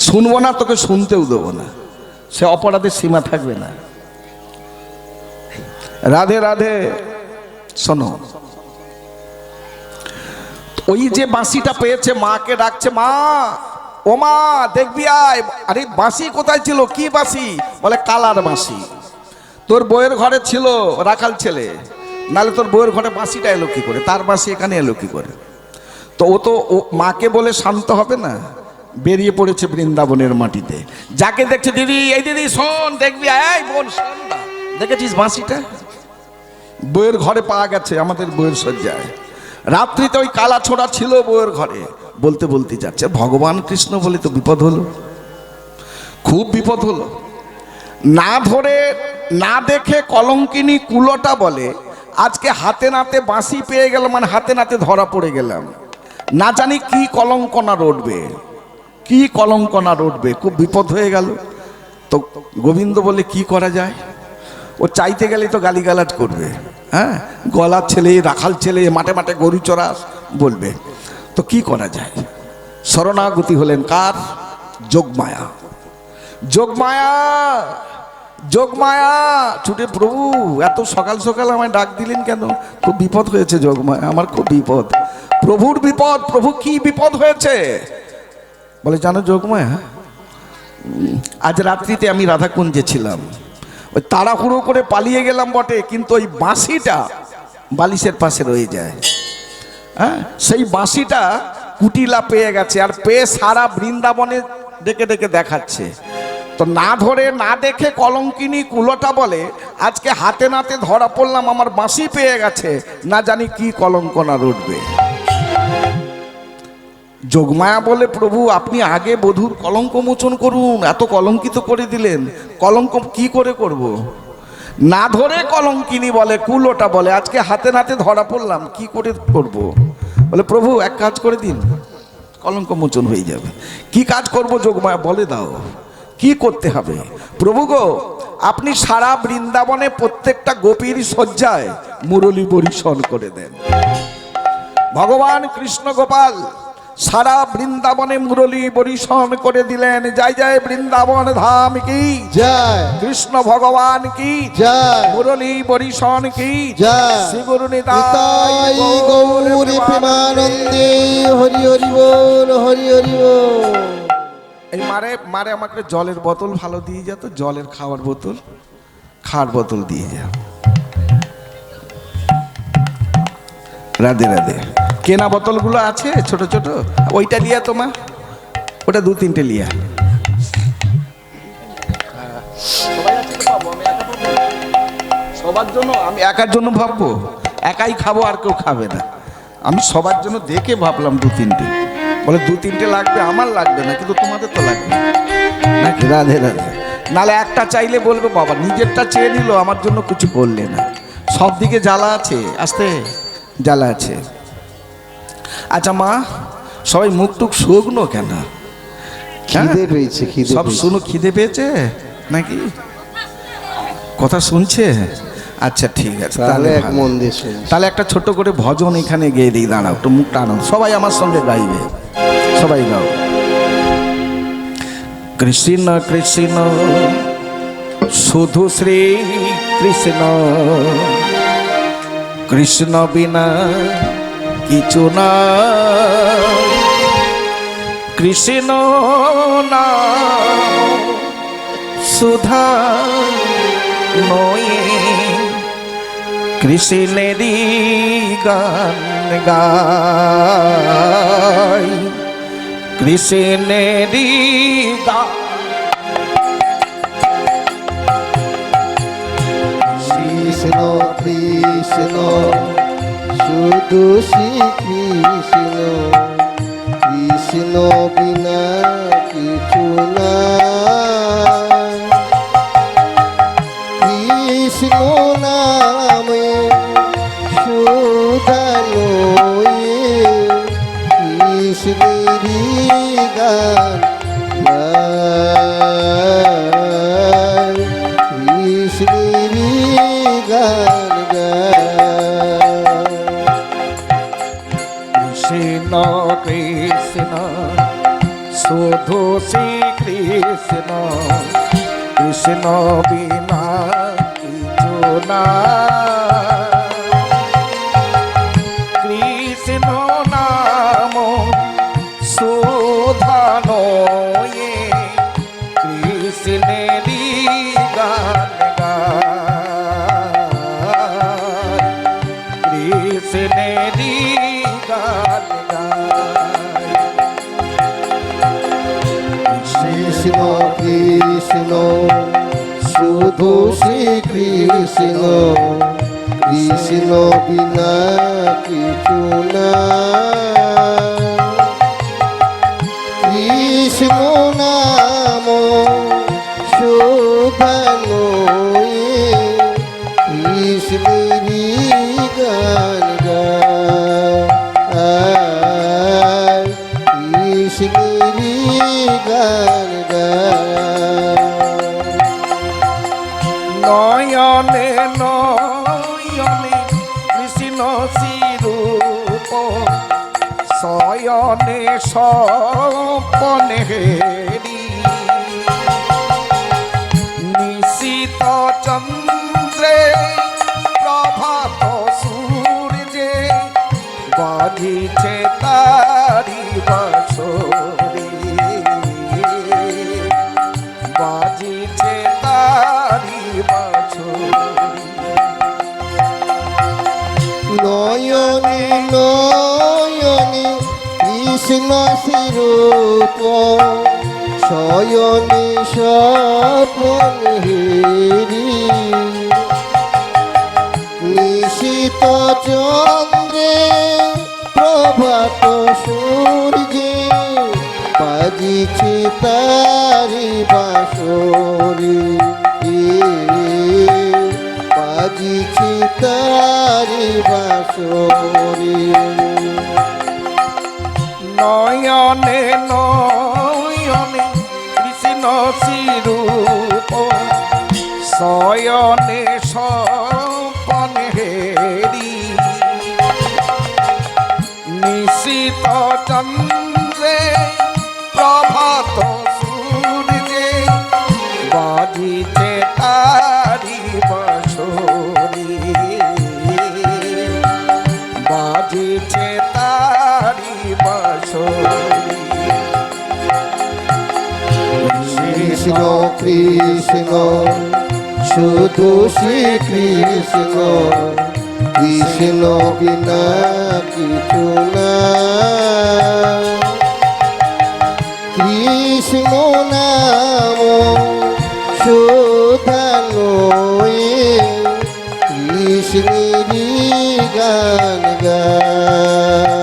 শুনবো না, তোকে শুনতেও দেবো না, সে অপরাধের সীমা থাকবে না। রাধে রাধে। শোনো, ওই যে বাঁশিটা পেয়েছে, মাকে ডাকছে, মা ও মা দেখবি আয়। আরে বাঁশি কোথায় ছিল? কি বাঁশি? বলে কালার বাঁশি। তোর বউয়ের ঘরে ছিল রাখাল ছেলে, নালে তোর বউয়ের ঘরে বাঁশিটা এলো কি করে? তার বাঁশি এখানে এলো কি করে? তো ও তো মাকে বলে শান্ত হবে না, বেরিয়ে পড়েছে বৃন্দাবনের মাটিতে। যাকে দেখছে, দিদি এই দিদি শোন দেখবি আয়, বোন শোন না, দেখেছিস বাঁশিটা? বউয়ের ঘরে পাওয়া গেছে, আমাদের বউয়ের শয্যায়। রাত্রিতে ওই কালা ছোড়া ছিল বউয়ের ঘরে। বলতে বলতে যাচ্ছে, ভগবান কৃষ্ণ বলে তো বিপদ হলো, খুব বিপদ হলো। না ধরে না দেখে কলঙ্কিনী কুলোটা বলে, আজকে হাতে নাতে বাঁশি পেয়ে গেলাম, মানে হাতে নাতে ধরা পড়ে গেলাম, না জানি কি কলঙ্কনা রটবে, কি কলঙ্কনা রটবে, খুব বিপদ হয়ে গেল। তো গোবিন্দ বলে কি করা যায়? ও চাইতে গেলে তো গালিগালাজ করবে, হ্যাঁ, গলার ছেলে, রাখাল ছেলে, মাঠে মাঠে গরু চড়াস বলবে। তো কি করা যায়? শরণাগতি হলেন কার? যোগমায়া। যোগমায়া, যোগমায়া ছুটে, প্রভু এত সকাল সকাল আমায় ডাক দিলেন কেন? খুব বিপদ হয়েছে যোগমায়া, আমার খুব বিপদ। প্রভুর বিপদ। প্রভু কি বিপদ হয়েছে? বলে জানো যোগমায়া, আজ রাত্রিতে আমি রাধাকুঞ্জে ছিলাম, ওই তাড়াহুড়ো করে পালিয়ে গেলাম বটে, কিন্তু ওই বাঁশিটা বালিশের পাশে রয়ে যায়। হ্যাঁ, সেই বাঁশিটা কুটিলা পেয়ে গেছে, আর পেয়ে সারা বৃন্দাবনে ডেকে ডেকে দেখাচ্ছে। তো না ধরে না দেখে কলঙ্কিনী কুলোটা বলে, আজকে হাতে নাতে ধরা পড়লাম, আমার বাঁশি পেয়ে গেছে, না জানি কি কলঙ্ক না উঠবে। যোগমায়া বলে, প্রভু আপনি আগে বধূর কলঙ্ক মোচন করুন, এত কলঙ্কিত করে দিলেন, কলঙ্ক কি করে করব। না ধরে কলঙ্কিনী বলে, কুলোটা বলে, আজকে হাতে নাতে ধরা পড়লাম, কি করে করব। বলে, প্রভু এক কাজ করে দিন, কলঙ্ক মোচন হয়ে যাবে। কি কাজ করব যোগমায়া, বলে দাও কি করতে হবে। প্রভু গো, আপনি সারা বৃন্দাবনে প্রত্যেকটা গোপীর শয্যায় মুরলী বরিশন করে দেন। ভগবান কৃষ্ণ গোপাল সারা বৃন্দাবনে মুরলী বরিশন করে দিলেন। জয় জয় বৃন্দাবন ধাম কি জয়, কৃষ্ণ ভগবান কি জয়, মুরলী বরিশন কি জয়। শ্রী গুরু নিতাই গৌর প্রেমানন্দে, হরি হরি বল, হরি হরি বল। এই মারে মারে আমাকে জলের বোতল ভালো দিয়ে যা তো, জলের খাওয়ার বোতল, খাওয়ার বোতল দিয়ে যা। রাধে রাধে। কেনা বোতলগুলো আছে ছোট ছোট, ওইটা লিয়া তোমার, ওটা 2-3টে লিয়া। সবার জন্য, আমি একার জন্য ভাববো, একাই খাবো আর কেউ খাবে না। আমি সবার জন্য দেখে ভাবলাম 2-3টে। বলে 2-3টে লাগবে, আমার লাগবে না, কিন্তু তোমাদের তো লাগবে নাকি। রাধে রাধে। নালে একটা চাইলে বলবে বাবা নিজেরটা চেয়ে নিল, আমার জন্য কিছু করলে না। সব দিকে জ্বালা আছে, আস্তে জ্বালা আছে। আচ্ছা মা, সবাই মুখ টুক শুকনো কেন? খিদে পেয়েছে, খিদে সব পেয়েছে। শুনো, খিদে পেয়েছে নাকি? কথা শুনছে? আচ্ছা ঠিক আছে, তাহলে এক ভালো। মন দিয়ে শুনি। তাহলে একটা ছোট্ট করে ভজন এখানে গেয়ে দিই, দাঁড়াও একটু মুখটা আনন্দ, সবাই আমার সঙ্গে গাইবে, সবাই গাও। কৃষ্ণ কৃষ্ণ শুধু শ্রী কৃষ্ণ, কৃষ্ণ বিনা কিছু না, কৃষ্ণ না সুধা নয়ে, কৃষ্ণেরই গান গাই, কৃষ্ণেরই গান। কৃষ্ণ কৃষ্ণ শুধু শ্রী কৃষ্ণ, কৃষ্ণ বিনা কিছু না, কৃষ্ণ নামে সুধা লয়ে, কৃষ্ণেরই গান গাই, কৃষ্ণেরই গান গাই। কৃষ্ণ কৃষ্ণ শুধু শ্রী কৃষ্ণ, কৃষ্ণ বিনা কিছু না, কৃষ্ণ নাম সুধা নয়ে, কৃষ্ণেরই গান গাই, কৃষ্ণেরই গান গাই। কৃষ্ণ কৃষ্ণ শুধু শ্রী কৃষ্ণ, কৃষ্ণ বিনা কিছু না, কৃষ্ণ নাম শোভা লয়ে, কৃষ্ণেরই গান গাই, কৃষ্ণেরই গান গাই। নয়নে নয়নে কৃষ্ণ শ্রীরূপ, শয়নে স্বপনে হেরি, নিশীত চন্দ্রে প্রভাত সূর্যে, বাজিছে তারি বাঁশরি, বাজিছে তারি বাঁশরি। নয়নি নয়নি কৃষ্ণ শিরূপ শয়নি স্বপ্নেরি নিশীত চন্দ্রে প্রভাত সূর্যে বাজিছে তারি বাঁশরি বাজিছে তারি বাঁশরি নয়নে নয়নে কৃষ্ণ শিরূপ শয়নে স্বপ্নেরি নিশীত চন্দ্রে প্রভাত সূর্যে বাজিছে তারি বাঁশরি বাজিছে তারি বাঁশরি কৃষ্ণ কৃষ্ণ শুধু শ্রী কৃষ্ণ কৃষ্ণ বিনা কিছু না কৃষ্ণ নাম শোধানোয়ে কৃষ্ণেরই গান গায়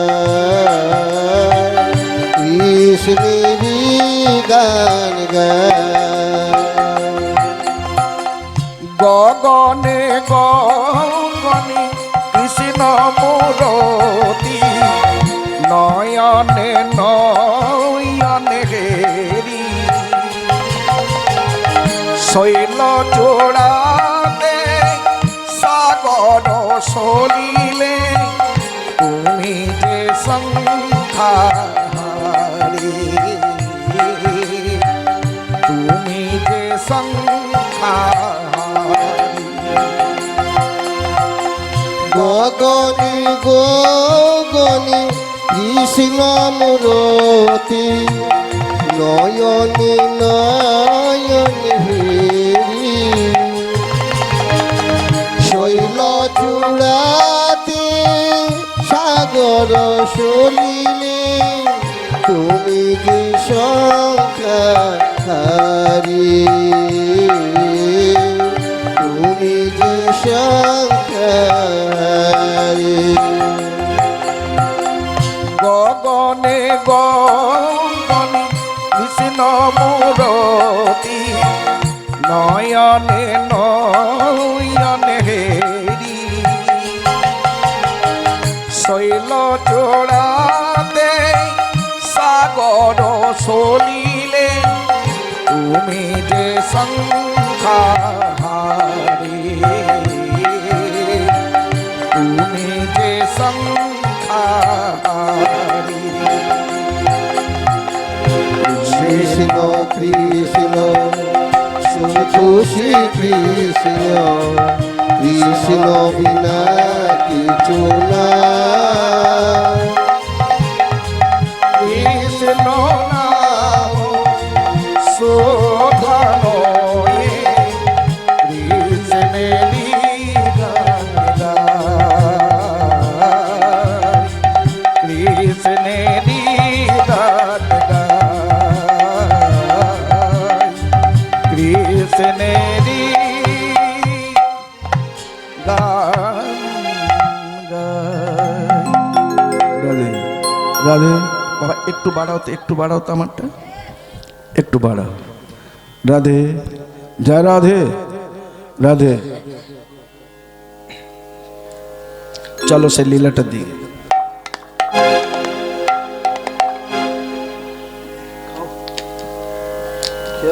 কৃষ্ণেরই গান গায় গগনে গগনে কৃষ্ণ মূরতি নয়নে নয়নে হেরি শৈল চূড়াতে সাগর সলিলে তুমি যে সংখ্যাহারি তুমি যে সংখ্যাহারি গগনে গগনে কৃষ্ণ মূরতি নয়নে নয়নে হেরি শৈল চূড়াতে সাগর সলিলে তুমি যে সংখ্যাহারি তুমি যে সংখ্যাহারি গগনে গগনে কৃষ্ণ মূরতি নয়নে নয়নে হেরি শৈল চূড়াতে সাগর সলিলে তুমি যে সংখ্যাহারি তুমি যে সংখ্যাহারি কৃষ্ণ কৃষ্ণ শুধু শ্রী কৃষ্ণ কৃষ্ণ বিনা কিছু না কৃষ্ণ নাম শোধানোয়ে কৃষ্ণেরই গান গায় কৃষ্ণেরই গান গায় কৃষ্ণেরই গান গায়। রাধে রাধে বাবা একটু বাড়াও তো আমারটা একটু বাড়াও। রাধে জয় রাধে রাধে। চলো সে লীলাটা দিয়ে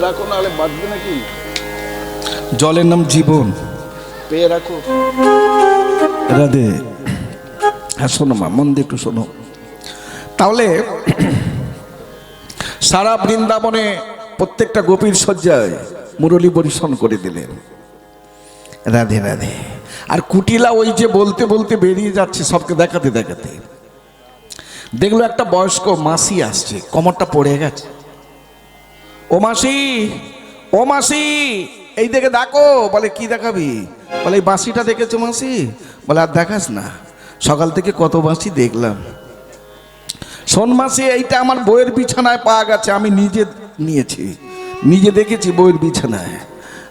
রাখো, নাহলে বাঁচবে নাকি। জলের নাম জীবন, পেয়ে রাখো। রাধে। হ্যাঁ শোনো মা, মন দিয়ে একটু শোনো। তাহলে সারা বৃন্দাবনে প্রত্যেকটা গোপীর শয্যায় মুরলী পরিশন করে দিলেন। রাধে রাধে। আর কুটিলা ওই যে বলতে বলতে বেরিয়ে যাচ্ছে সবকে দেখাতে দেখাতে, দেখলো একটা বয়স্ক মাসি আসছে, কোমরটা পড়ে গেছে। ও মাসি, ও মাসি, এই দেখে দেখো। বলে কি দেখাবি? বলে এই বাঁশিটা দেখেছো মাসি? বলে আর দেখাস না, সকাল থেকে কত বাঁশি দেখলাম। শোন মাসি, এইটা আমার বইয়ের বিছানায় পাওয়া গেছে, আমি নিজে নিয়েছি, নিজে দেখেছি বইয়ের বিছানায়।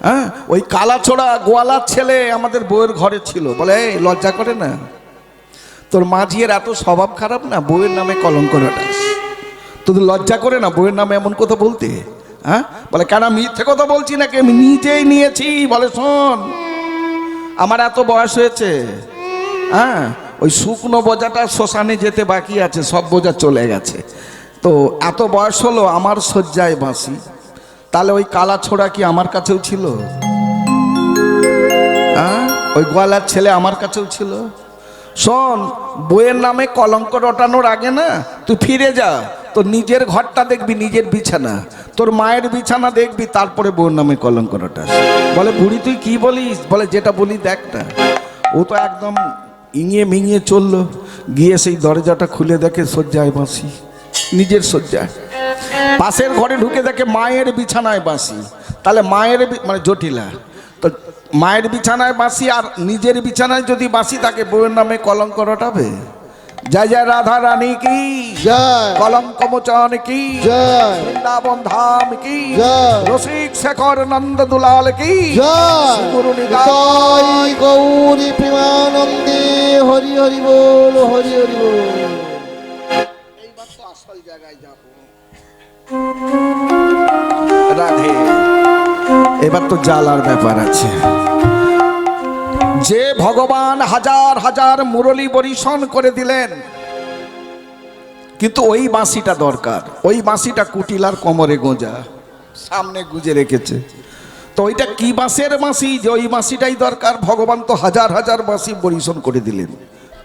হ্যাঁ, ওই কালাছোড়া গোয়ালার ছেলে আমাদের বইয়ের ঘরে ছিল। বলে এই লজ্জা করে না তোর মাঝির এত স্বভাব খারাপ না, বইয়ের নামে কলঙ্ক রটাস, তোদের লজ্জা করে না বইয়ের নামে এমন কথা বলতে? হ্যাঁ, বলে কেন মিথ্যে কথা বলছি নাকি, আমি নিজেই নিয়েছি। বলে শোন, আমার এত বয়স হয়েছে, হ্যাঁ, ওই শুকনো বোঝাটা শ্মশানে যেতে বাকি আছে, সব বোঝা চলে গেছে, তো এত বয়স হলো আমার শয্যায় বাঁশি। তাহলে ওই কালা ছোড়া কি আমার কাছেও ছিল? হ্যাঁ, ওই গোয়ালার ছেলে আমার কাছেও ছিল। শোন, বইয়ের নামে কলঙ্ক রটানোর আগে না তুই ফিরে যা, তোর নিজের ঘরটা দেখবি, নিজের বিছানা, তোর মায়ের বিছানা দেখবি, তারপরে বউয়ের নামে কলঙ্ক রটাস। বলে বুড়ি তুই কি বলিস? বলে যেটা বলি দেখ না। ও তো একদম ইঙিয়ে মিঙিয়ে চললো, গিয়ে সেই দরজাটা খুলে দেখে শয্যায় বাঁশি, নিজের শয্যায়। পাশের ঘরে ঢুকে দেখে মায়ের বিছানায় বাঁশি। তাহলে মায়ের মানে জটিলা, তো মায়ের বিছানায় বাঁশি আর নিজের বিছানায় যদি বাঁশি থাকে, বউয়ের নামে কলঙ্ক রটাবে? জয় জয় রাধা রানী কি জয়, কলঙ্ক মোচন কি জয়, বৃন্দাবন ধাম কি জয়, রসিক শেখর নন্দ দুলাল কি জয়। গুরু জয় গৌরী প্রেমানন্দে, হরি হরি বল, হরি হরি বল। এইবার তো আসল জায়গায় যাব। রাধে, এবার তো জ্বালার ব্যাপার আছে। যে ভগবান হাজার হাজার মুরলী বরিশন করে দিলেন, কিন্তু ওই বাঁশিটা দরকার, ওই বাঁশিটা কুটিলার কোমরে গোঁজা, সামনে গুজে রেখেছে। তো ওইটা কি বাঁশের বাঁশি যে ওই বাঁশিটাই দরকার? ভগবান তো হাজার হাজার বাঁশি বরিশন করে দিলেন,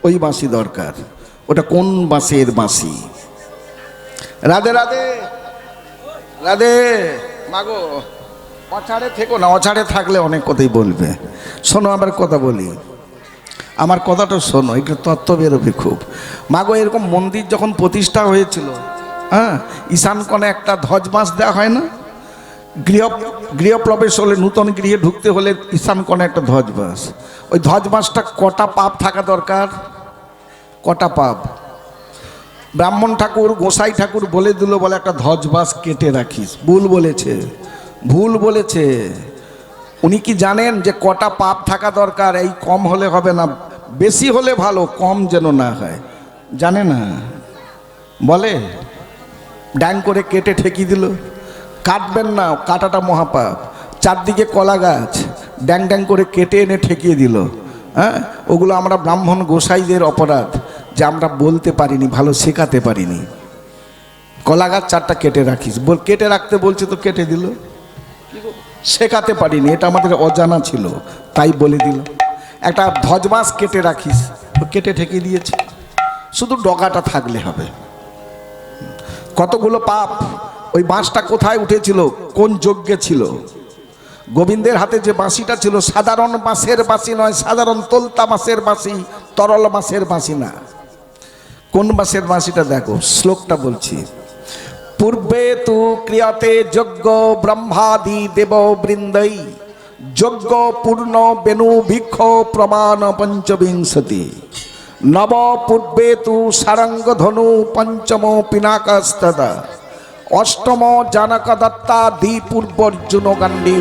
ওই বাঁশি দরকার। ওটা কোন বাঁশের বাঁশি? রাধে রাধে রাধে। মাগো, অছাড়ে থেকো না, অছাড়ে থাকলে অনেক কথাই বলবে। শোনো, আবার কথা বলি, আমার কথাটা শোনো, একটু তত্ত্ব বেরোবে খুব। মাগো, এরকম মন্দির যখন প্রতিষ্ঠা হয়েছিল, হ্যাঁ, ঈশান কোণে একটা ধ্বজ বাঁশ দেওয়া হয় না? গৃহপ্রবেশ হলে, নূতন গৃহে ঢুকতে হলে ঈশান কোণে একটা ধ্বজ বাঁশ। ওই ধ্বজ বাঁশটা কটা পাপ থাকা দরকার? কটা পাপ? ব্রাহ্মণ ঠাকুর, গোসাই ঠাকুর বলে দিল, বলে একটা ধ্বজ বাঁশ কেটে রাখিস। ভুল বলেছে, ভুল বলেছে। উনি কি জানেন যে কটা পাপ থাকা দরকার? এই কম হলে হবে না, বেশি হলে ভালো, কম যেন না হয়। জানে না, বলে ডাং করে কেটে ঠেকি দিল। কাটবেন না, কাটাটা মহাপাপ। চারদিকে কলা গাছ, ড্যাং ড্যাং করে কেটে এনে ঠেকিয়ে দিল। হ্যাঁ, ওগুলো আমরা ব্রাহ্মণ গোসাইদের অপরাধ যে আমরা বলতে পারিনি, ভালো শেখাতে পারিনি। কলা গাছ চারটা কেটে রাখিস, কেটে রাখতে বলছে তো কেটে দিল, শেখাতে পারিনি, এটা আমাদের অজানা ছিল, তাই বলে দিল। একটা ধ্বজ বাঁশ কেটে রাখিস, কেটে ঠেকিয়ে দিয়েছে, শুধু ডগাটা থাকলে হবে। কতগুলো পাপ। ওই বাঁশটা কোথায় উঠেছিল? কোন যজ্ঞে ছিল? গোবিন্দের হাতে যে বাঁশিটা ছিল, সাধারণ বাঁশের বাঁশি নয়, সাধারণ তোলতা বাঁশের বাঁশি, তরল বাঁশের বাঁশি না। কোন বাঁশের বাঁশিটা দেখো, শ্লোকটা বলছি। পূর্বে তু ক্রিয়াতে যজ্ঞ ব্রহ্মাদি দেব বৃন্দৈ, যজ্ঞ পূর্ণ বেনু ভিক্ষ প্রমাণ পঞ্চবিংশতি, নব পূর্বে তু সারঙ্গ ধনু পঞ্চম পিনাকস্তদা, অষ্টম জানক দত্তা দ্বিপূর্বর্জুন গান্ডী,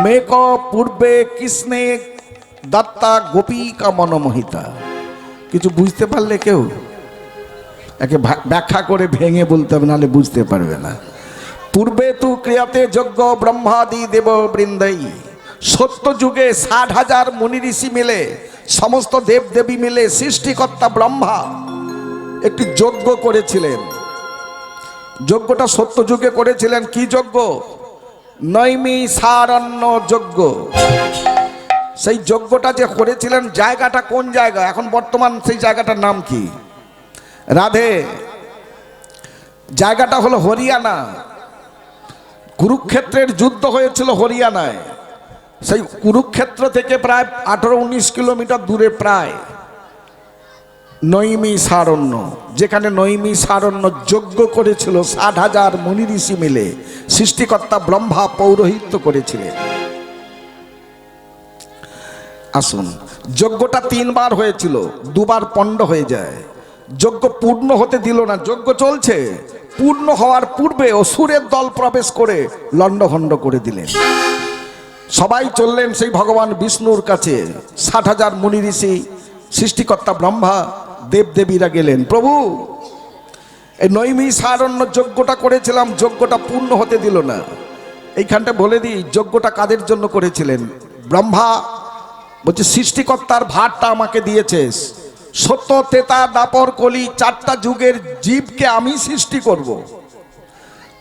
মেক পূর্বে কৃষ্ণে দত্তা গোপীকা মনমোহিতা। কিছু বুঝতে পারলে কেউ একে ব্যাখ্যা করে ভেঙে বলতে হবে, নাহলে বুঝতে পারবে না। পূর্বে তু ক্রিয়াতে যজ্ঞ ব্রহ্মাদি দেব বৃন্দৈ, সত্য যুগে 60,000 মুনি ঋষি মিলে, সমস্ত দেব দেবী মিলে সৃষ্টিকর্তা ব্রহ্মা একটি যজ্ঞ করেছিলেন। যজ্ঞটা সত্য যুগে করেছিলেন। কি যজ্ঞ? নৈমিষারণ্য যজ্ঞ। সেই যজ্ঞটা যে করেছিলেন, জায়গাটা কোন জায়গা? এখন বর্তমান সেই জায়গাটার নাম কি? রাধে, জায়গাটা হলো হরিয়ানা। কুরুক্ষেত্রের যুদ্ধ হয়েছিল হরিয়ানায়। সেই কুরুক্ষেত্র থেকে প্রায় 18-19 কিলোমিটার দূরে প্রায় নৈমিষারণ্য, যেখানে নৈমিষারণ্য যজ্ঞ করেছিল 60,000 মুনি ঋষি মিলে, সৃষ্টিকর্তা ব্রহ্মা পৌরোহিত্য করেছিলেন। আসুন, যজ্ঞটা 3 বার হয়েছিল, 2 বার পণ্ড হয়ে যায়। যজ্ঞ পূর্ণ হতে দিল না, যজ্ঞ চলছে, পূর্ণ হওয়ার পূর্বে অসুরের দল প্রবেশ করে লণ্ডভণ্ড করে দিলেন। সবাই চললেন সেই ভগবান বিষ্ণুর কাছে। 60,000 মুনি ঋষি, সৃষ্টিকর্তা ব্রহ্মা, দেবদেবীরা গেলেন, প্রভু এই নৈমিষারণ্য যজ্ঞটা করেছিলাম, যজ্ঞটা পূর্ণ হতে দিল না। এইখানটা বলে দিই, যজ্ঞটা কাদের জন্য করেছিলেন? ব্রহ্মা বলছে সৃষ্টিকর্তার ভারটা আমাকে দিয়েছে, সত্য তেতা দাপর কলি 4টা যুগের জীবকে আমি সৃষ্টি করব।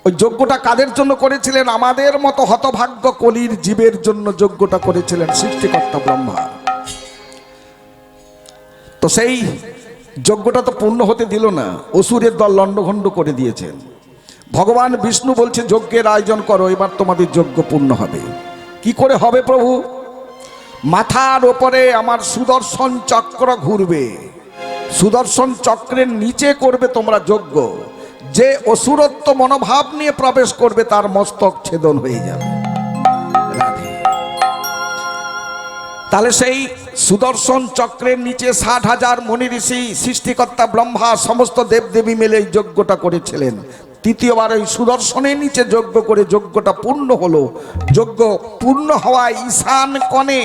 ওই যজ্ঞটা কাদের জন্য করেছিলেন? আমাদের মতো হতভাগ্য কলির জীবের জন্য যজ্ঞটা করেছিলেন সৃষ্টিকর্তা ব্রহ্মা। তো সেই যজ্ঞটা তো পূর্ণ হতে দিল না, অসুরের দল লণ্ডভণ্ড করে দিয়েছেন। ভগবান বিষ্ণু বলছে যজ্ঞের আয়োজন করো, এবার তোমাদের যজ্ঞ পূর্ণ হবে। কি করে হবে প্রভু? মাথার ওপরে আমার সুদর্শন চক্র ঘুরবে, সুদর্শন চক্রের নিচে করবে তোমরা যজ্ঞ। যে অসুরত্ব মনোভাব নিয়ে প্রবেশ করবে তার মস্তক ছেদন হয়ে যাবে। তাহলে সেই সুদর্শন চক্রের নিচে 60,000 মুনি ঋষি, সৃষ্টিকর্তা ব্রহ্মা, সমস্ত দেবদেবী মিলে এই যজ্ঞটা করেছিলেন। তৃতীয়বার ওই সুদর্শনের নিচে যজ্ঞ করে যজ্ঞটা পূর্ণ হলো। যজ্ঞ পূর্ণ হওয়ায় ঈশান কোণে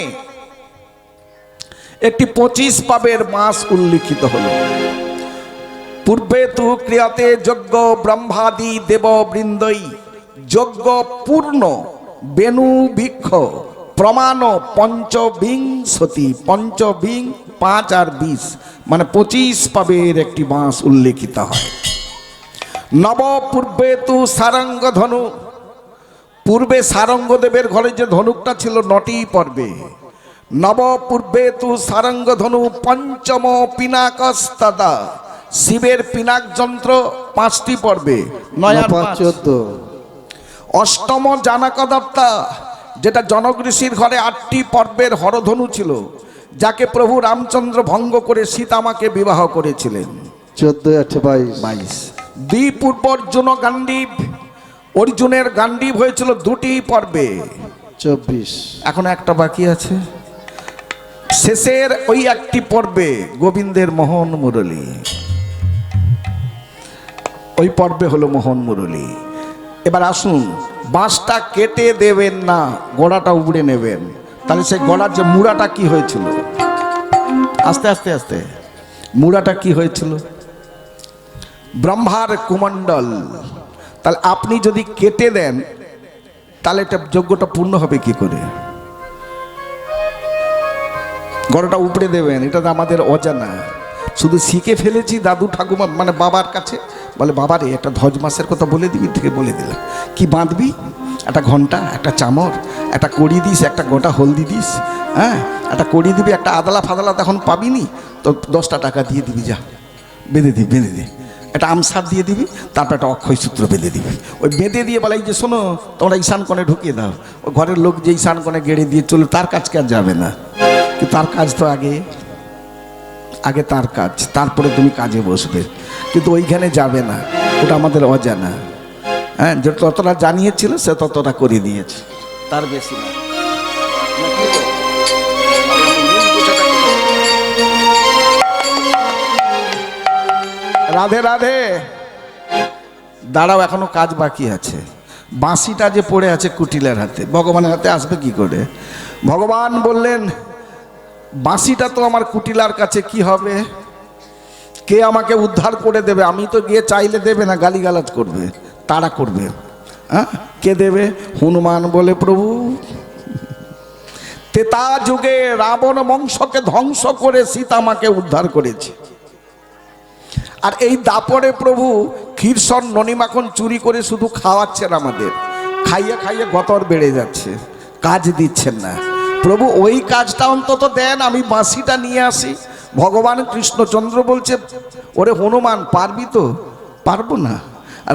একটি 25 পাবের মাস উল্লিখিত হলো। পূর্বে তু ক্রিয়াতে যজ্ঞ ব্রহ্মাদি দেব বৃন্দই, যজ্ঞ পূর্ণ বেনু বৃক্ষ প্রমাণ পঞ্চবিংশতি, পঞ্চবিং 5 আর 20 মানে 25 পাবের একটি মাস উল্লেখিত হয়। নব পূর্বে তু সারঙ্গ ধনু, পূর্বে সারঙ্গদেবের ঘরে যে ধনুকটা ছিল 9টি পর্বে। নব পূর্বে তু সারঙ্গ ধনু পঞ্চম পিনাকস্তাদা, শিবের পিনাক যন্ত্র 5টি পর্বে, 9 আর 5 14। অষ্টম জানকদত্তা, যেটা জনক ঋষির ঘরে 8টি পর্বের হরধনু ছিল, যাকে প্রভু রামচন্দ্র ভঙ্গ করে সীতামাকে বিবাহ করেছিলেন। 14 8 22। দ্বিপূর্ব অর্জুন গান্ডীব, অর্জুনের গান্ডীব হয়েছিল 2টি পর্বে, 24। এখন একটা বাকি আছে। শেষের ওই একটি পর্বে গোবিন্দের মোহন মুরলী, ওই পর্বে হলো মোহন মুরলী। এবার আসুন, বাঁশটা কেটে দেবেন না, গোড়াটা উবড়ে নেবেন। তাহলে সেই গোড়ার যে মুড়াটা কি হয়েছিল, আস্তে আস্তে আস্তে মুড়াটা কি হয়েছিল? ব্রহ্মার কুমণ্ডল। তাহলে আপনি যদি কেটে দেন তাহলে এটা যজ্ঞটা পূর্ণ হবে কি করে? গোড়াটা উপড়ে দেবেন, এটা তো আমাদের অজানা। শুধু শিখে ফেলেছি দাদু ঠাকুমা মানে বাবার কাছে, বলে বাবারে একটা ধ্বজ মাসের কথা বলে দিবি, থেকে বলে দিলাম। কি বাঁধবি? একটা ঘন্টা, একটা চামর, একটা কড়ি দিস, একটা গোটা হলদি দিস, হ্যাঁ একটা কড়ি দিবি, একটা আদলা ফাদলা তখন পাবিনি তো 10টা টাকা দিয়ে দিবি, যা বেঁধে দিবি, বেঁধে দি। একটা আমসার দিয়ে দিবি, তারপর একটা অক্ষয় সূত্র বেঁধে দিবি। ওই বেঁধে দিয়ে বলে এই যে শোনো তোমরা ঈশান কোণে ঢুকিয়ে দাও। ওই ঘরের লোক যে ঈশান কোণে গেড়ে দিয়ে চলে, তার কাজকে আর যাবে না। কিন্তু তার কাজ তো আগে তার কাজ, তারপরে তুমি কাজে বসবে, কিন্তু ওইখানে যাবে না। ওটা আমাদের অজানা। হ্যাঁ, যে ততটা জানিয়েছিল সে ততটা করে দিয়েছে, তার বেশি না। রাধে রাধে। দাঁড়াও, এখনো কাজ বাকি আছে। বাঁশিটা যে পড়ে আছে কুটিলের হাতে, ভগবানের হাতে আসবে কি করে? ভগবান বললেন বাঁশিটা তো আমার কুটিলার কাছে, কি হবে? কে আমাকে উদ্ধার করে দেবে? আমি তো গিয়ে চাইলে দেবে না, গালিগালাজ করবে, তাড়া করবে। হ্যাঁ, কে দেবে? হনুমান বলে প্রভু তেতা যুগে রাবণ বংশকে ধ্বংস করে সীতামাকে উদ্ধার করেছে। আর এই দাপরে প্রভু ক্ষীরসন ননিমাখন চুরি করে শুধু খাওয়াচ্ছেন আমাদের, খাইয়ে খাইয়ে গতর বেড়ে যাচ্ছে, কাজ দিচ্ছেন না। প্রভু ওই কাজটা অন্তত দেন, আমি বাঁশিটা নিয়ে আসি। ভগবান কৃষ্ণচন্দ্র বলছে ওরে হনুমান পারবি তো? পারবো না,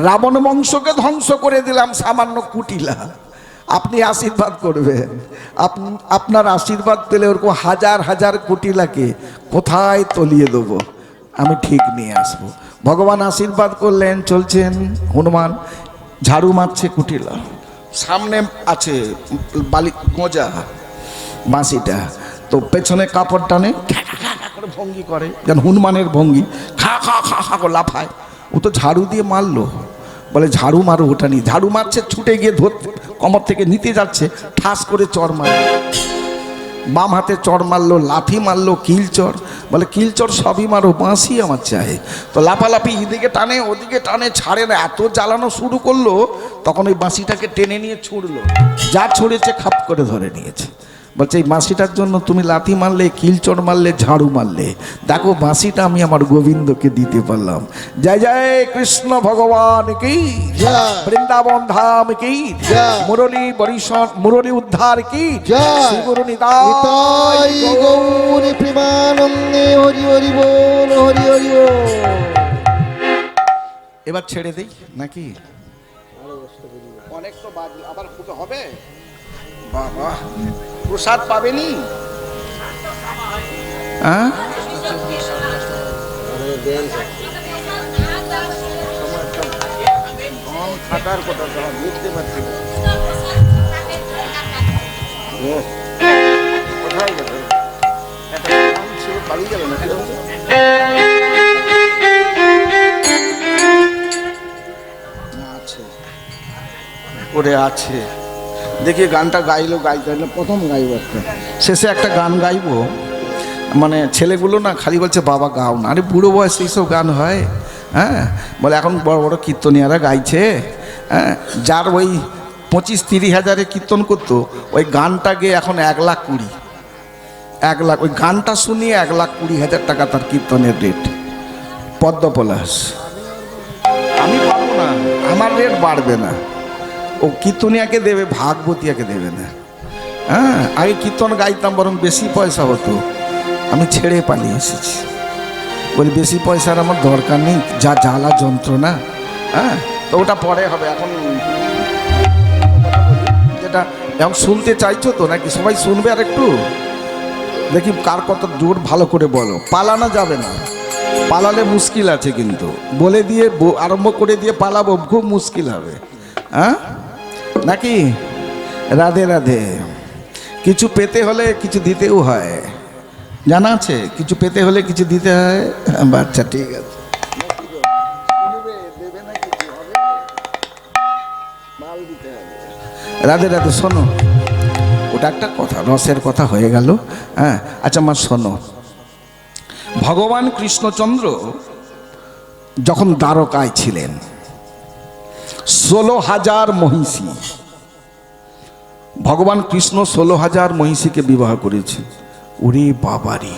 রাবণ বংশকে ধ্বংস করে দিলাম সামান্য কুটিলা, আপনি আশীর্বাদ করবেন। আপনার আশীর্বাদ পেলে ওরকম হাজার হাজার কুটিলাকে কোথায় তলিয়ে দেবো, আমি ঠিক নিয়ে আসবো। ভগবান আশীর্বাদ করলেন, চলছেন। হনুমান ঝাড়ু মারছে কুটিলা, সামনে আছে বালি গোঁজা বাঁশিটা, তো পেছনে কাপড় টানে করে ভঙ্গি করে, যেন হনুমানের ভঙ্গি, খা খা খা খা করে লাফায়। ও তো ঝাড়ু দিয়ে মারলো, বলে ঝাড়ু মারো, ওটা নিয়ে ঝাড়ু মারছে, ছুটে গিয়ে ধরতে কমর থেকে নিতে যাচ্ছে, ঠাস করে চড় মারলো, বাম হাতে চড় মারলো, লাথি মারলো, কিল চড়। বলে কিল চড় সবই মারো, বাঁশি আমার চাই। তো লাফালাফি এদিকে টানে ওদিকে টানে, ছাড়ে না, এত জ্বালানো শুরু করলো, তখন ওই বাঁশিটাকে টেনে নিয়ে ছুড়লো, যা ছুঁড়েছে খাপ করে ধরে নিয়েছে। বলছে এই বাঁশিটার জন্য তুমি লাথি মারলে, কিলচড় মারলে, ঝাড়ু মারলে, দেখো বাঁশিটা আমি আমার গোবিন্দকে দিতে পারলাম। জয় জয় কৃষ্ণ ভগবান কি, জয়। বৃন্দাবন ধাম কি, জয়। মুরলী বরিশন, মুরলী উদ্ধার কি, জয়। শ্রী গুরু নিতাই নিতাই গৌর প্রেমানন্দে হরি হরি বল, হরি হরি বল। এবার ছেড়ে দেই নাকি? অনেক তো বাজলো, আবার পুজো হবে। বাবা প্রসাদ পাবেনি? হ্যাঁ থাকার কথা তো বুঝতে পারছি না। কোথায় গেল? একটা কাম ছিল, পালিয়ে গেল নাকি? আছে ওরে আছে, দেখি গানটা গাইলো, গাইতে হলো প্রথম গাইব একটা, শেষে একটা গান গাইবো। মানে ছেলেগুলো না খালি বলছে বাবা গাও না। আরে বুড়ো বয়সে এইসব গান হয়? হ্যাঁ, বলে এখন বড় বড় কীর্তনিয়ারা গাইছে। হ্যাঁ, যার ওই 25-30 হাজারে কীর্তন করতো, ওই গানটা গিয়ে এখন 1,20,000, 1 লাখ। ওই গানটা শুনিয়ে 1,20,000 টাকা তার কীর্তনের রেট। পদ্মপলাশ আমি পাবো না, আমার রেট বাড়বে না। ও কীর্তনিয়াকে দেবে, ভাগবতিয়াকে দেবে না। হ্যাঁ, আগে কীর্তন গাইতাম, বরং বেশি পয়সা হতো, আমি ছেড়ে পালিয়ে এসেছি। বলি বেশি পয়সার আমার দরকার নেই, যা জ্বালা যন্ত্রণা। হ্যাঁ, তো ওটা পরে হবে, এখন যেটা এখন শুনতে চাইছো তো নাকি? সবাই শুনবে আর একটু দেখি কার কত জোর, ভালো করে বলো। পালানো যাবে না, পালালে মুশকিল আছে, কিন্তু বলে দিয়ে আরম্ভ করে দিয়ে পালাবো খুব মুশকিল হবে। হ্যাঁ নাকি? রাধে রাধে। কিছু পেতে হলে কিছু দিতেও হয়, জানা আছে? কিছু পেতে হলে কিছু দিতে হয়। বাচ্চা ঠিক আছে, রাধে রাধে। শোনো, ওটা একটা কথা, রসের কথা হয়ে গেল। হ্যাঁ, আচ্ছা মা শোনো, ভগবান কৃষ্ণচন্দ্র যখন দ্বারকায় ছিলেন, 16,000 মহিষী, ভগবান কৃষ্ণ 16,000 মহিষীকে বিবাহ করেছে। ওরে বাবারি,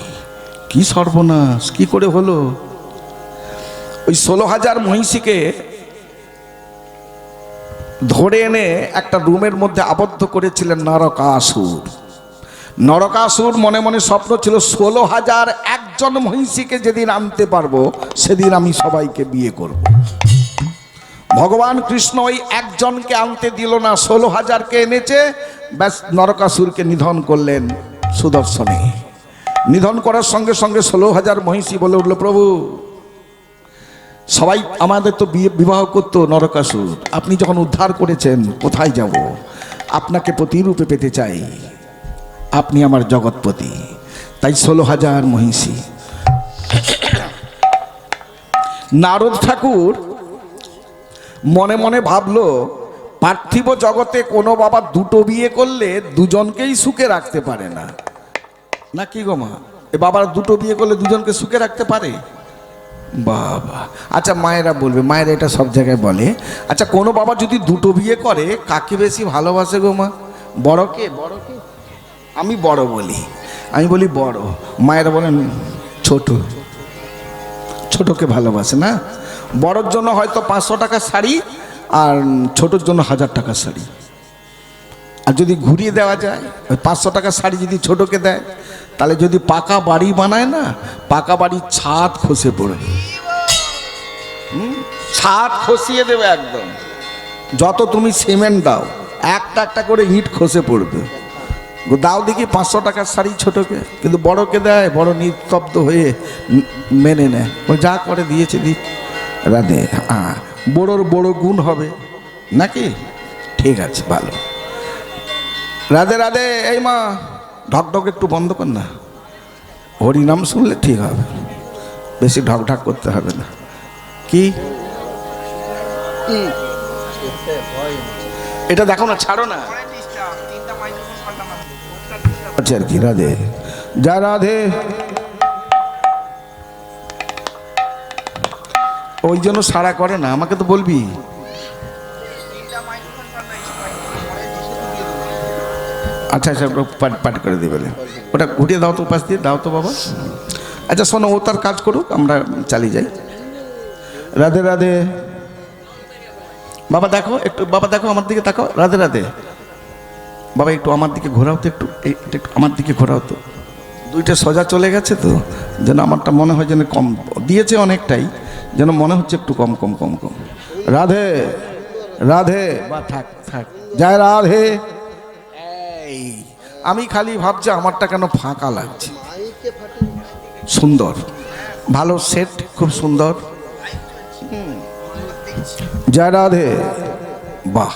কি সর্বনাশ, কি করে হলো? ওই 16,000 মহিষীকে ধরে এনে একটা রুমের মধ্যে আবদ্ধ করেছিলেন নরকাসুর। নরকাসুর মনে মনে স্বপ্ন ছিল, 16,000 একজন মহিষীকে যেদিন আনতে পারবো, সেদিন আমি সবাইকে বিয়ে করব। ভগবান কৃষ্ণ ওই একজনকে আনতে দিল না, 16,000কে এনেছে। ব্যাস, নরকাসুরকে নিধন করলেন সুদর্শনে। নিধন করার সঙ্গে সঙ্গে 16,000 মহিষী বলে উঠল, প্রভু সবাই আমাদের তো বিবাহ করতো, নরকাসুর আপনি যখন উদ্ধার করেছেন, কোথায় যাব? আপনাকে পতিরূপে পেতে চাই, আপনি আমার জগৎপতি। তাই 16,000 মহিষী। নারদ ঠাকুর মনে মনে ভাবলো, পার্থিব জগতে কোনো বাবা দুটো বিয়ে করলে দুজনকেই সুখে রাখতে পারে না, না কি গো মা? এ বাবার দুটো বিয়ে করলে দুজনকে সুখে রাখতে পারে? বাবা, আচ্ছা মায়েরা বলবে, মায়েরা এটা সব জায়গায় বলে। আচ্ছা, কোনো বাবা যদি দুটো বিয়ে করে, কাকে বেশি ভালোবাসে গো মা? বড়কে? বড়কে? আমি বড় বলি, আমি বলি বড়। মায়েরা বলেন ছোট, ছোটকে ভালোবাসে না? বড়র জন্য হয়তো 500 টাকার শাড়ি, আর ছোটোর জন্য 1000 টাকার শাড়ি। আর যদি ঘুরিয়ে দেওয়া যায়, ওই 500 টাকার শাড়ি যদি ছোটকে দেয়, তাহলে যদি পাকা বাড়ি বানায় না, পাকা বাড়ির ছাদ খসে পড়বে। ছাদ খসিয়ে দেবে একদম। যত তুমি সিমেন্ট দাও, একটা একটা করে ইট খসে পড়বে। দাও দেখি 500 টাকার শাড়ি ছোটকে, কিন্তু বড়কে দেয়, বড় নিস্তব্ধ হয়ে মেনে নেয়, ও যা করে দিয়েছে দিক। রাধে, বড়োর বড় গুণ হবে নাকি? ঠিক আছে, ভালো। রাধে রাধে। এই মা ঢকঢক একটু বন্ধ কর না, হরিনাম শুনলে ঠিক হবে, বেশি ঢকঢক করতে হবে না। কি এটা দেখো না, ছাড়ো না। আচ্ছা আর কি, রাধে যা রাধে। ওই জন্য সাড়া করে না, আমাকে তো বলবি। আচ্ছা আচ্ছা, পাঠ করে দিবে, ওটা ঘুরিয়ে দাও তো, উপাস দিয়ে দাও তো বাবা। আচ্ছা শোনো, ও তার কাজ করুক, আমরা চালিয়ে যাই। রাধে রাধে। বাবা দেখো একটু, বাবা দেখো আমার দিকে তাকাও, রাধে রাধে। বাবা একটু আমার দিকে ঘোরাও তো, একটু একটু আমার দিকে ঘোরাও তো। দুইটা সোজা চলে গেছে তো, যেন আমারটা মনে হয় যেন কম দিয়েছে অনেকটাই, যেন মনে হচ্ছে একটু কম কম কম কম। রাধে রাধে। বা থাক থাক, জয় রাধে। এই আমি খালি ভাবছি আমারটা কেন ফাঁকা লাগছে। সুন্দর, ভালো সেট, খুব সুন্দর। জয় রাধে। বাহ,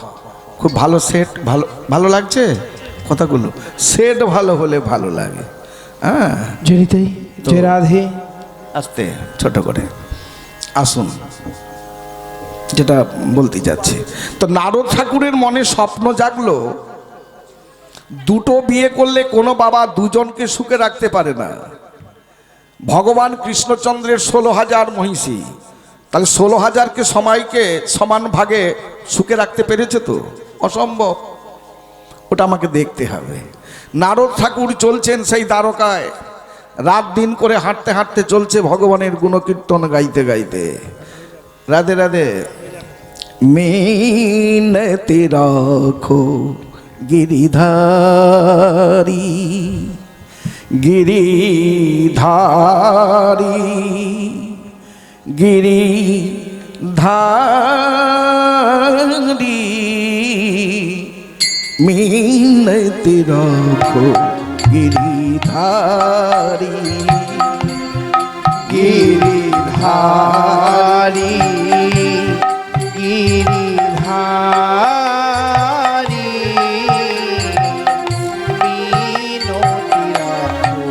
খুব ভালো সেট, ভালো ভালো লাগছে কথাগুলো। সেট ভালো হলে ভালো লাগে। হ্যাঁ জয়নিতাই, জয় রাধে। আস্তে ছোট করে আসুন, যেটা বলতে যাচ্ছি। তো নারদ ঠাকুরের মনে স্বপ্ন জাগলো, দুটো বিয়ে করলে কোনো বাবা দুজনকে সুখে রাখতে পারে না। ভগবান কৃষ্ণচন্দ্রের 16,000 মহিষী, তাহলে 16,000কে সময়কে সমান ভাগে সুখে রাখতে পেরেছে তো? অসম্ভব। ওটা আমাকে দেখতে হবে। নারদ ঠাকুর চলছেন সেই দ্বারকায়, রাত দিন করে হাঁটতে হাঁটতে চলছে ভগবানের গুণকীর্তন গাইতে গাইতে। রাধে রাধে। মিনতি রাখো গিরিধারী, গিরিধারী, গিরিধারী, মিনতি রাখো গিরিধারী, গিরিধারী, গিরিধারী, মিনতি রাখো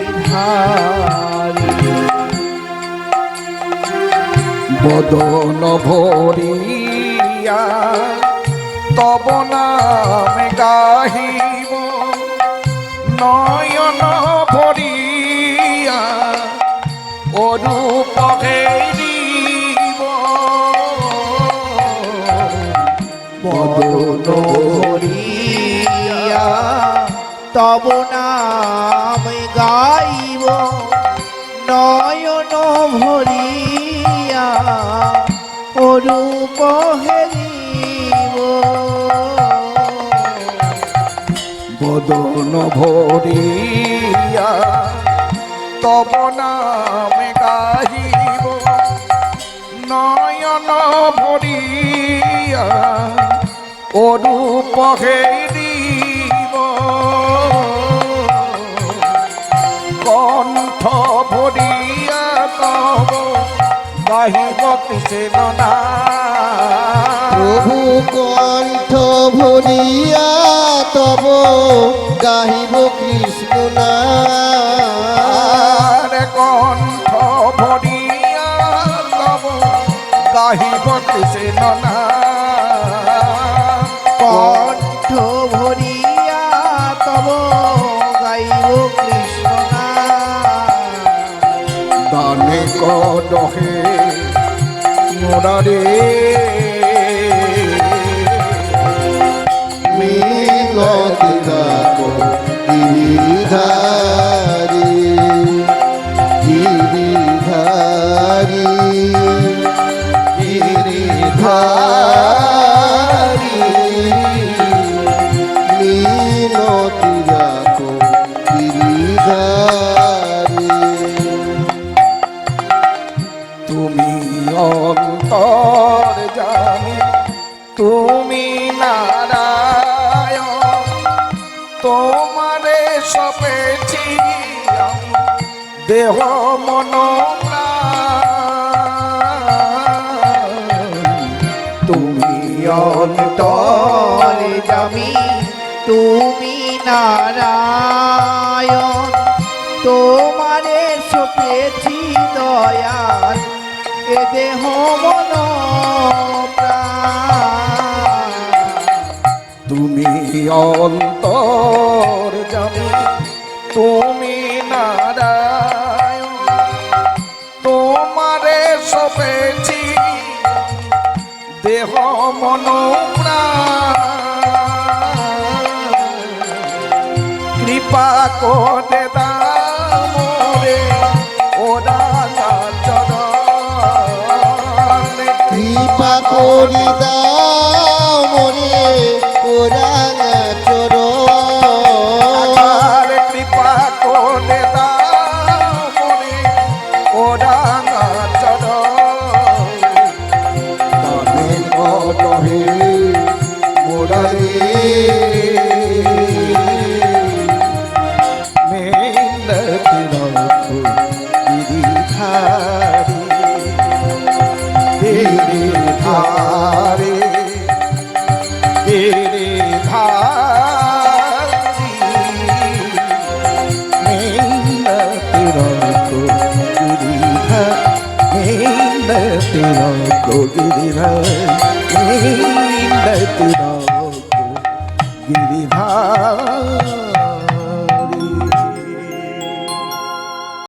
গিরিধারী। বদন ভরিয়া তব নামে গাহিব, নয়ন ভরিয়া অরূপ ঘেরিব। বদন ভরিয়া তব নাম গাইব, নয়ন ভরিয়া অরূপ হেরিব। বদন ভরিয়া তব নামে গাহিব, নয়ন ভরিয়া অরূপ ঘেরিব। কণ্ঠ ভরিয়া তব গাহিব কৃষ্ণ নাম। প্রভু কণ্ঠ ভরিয়া তব গাহিব কৃষ্ণ নাম। কণ্ঠ ভরিয়া তব গাহিব কৃষ্ণ নাম। কণ্ঠ ভরিয়া তব গাইব কৃষ্ণ নাম। দানে কদহে মোরারে মিনতি রাখো গিরিধারী, গিরিধারী, গিরিধারী, মিনতি রাখো গিরিধারী। তুমি অন্তর জানি, তুমি নারায়ণ, তোমারে সপেছি আমি দেহ মন প্রাণ। তুমি অন্তরে জামি তুমি নারায়ণ, দেহ মন প্রাণ। তুমি অন্তর জানি, তুমি নারায়ণ, তোমারে সপেছি দেহ মন প্রাণ। কৃপা করে দাও মোরে ওরা চরণ, কৃপা করি দাও মরে ওরাঙা চরণ। আর কৃপা করে দাও মোরে ওরা চরণ। নামের অনহে মোরারে মেলতি রাখো গিরিধারি, গিরিধারি, গিরিধারি। মেলতি রাখো গিরিধারি, মেলতি রাখো গিরিধারি, মেলতি রাখো গিরিধারি।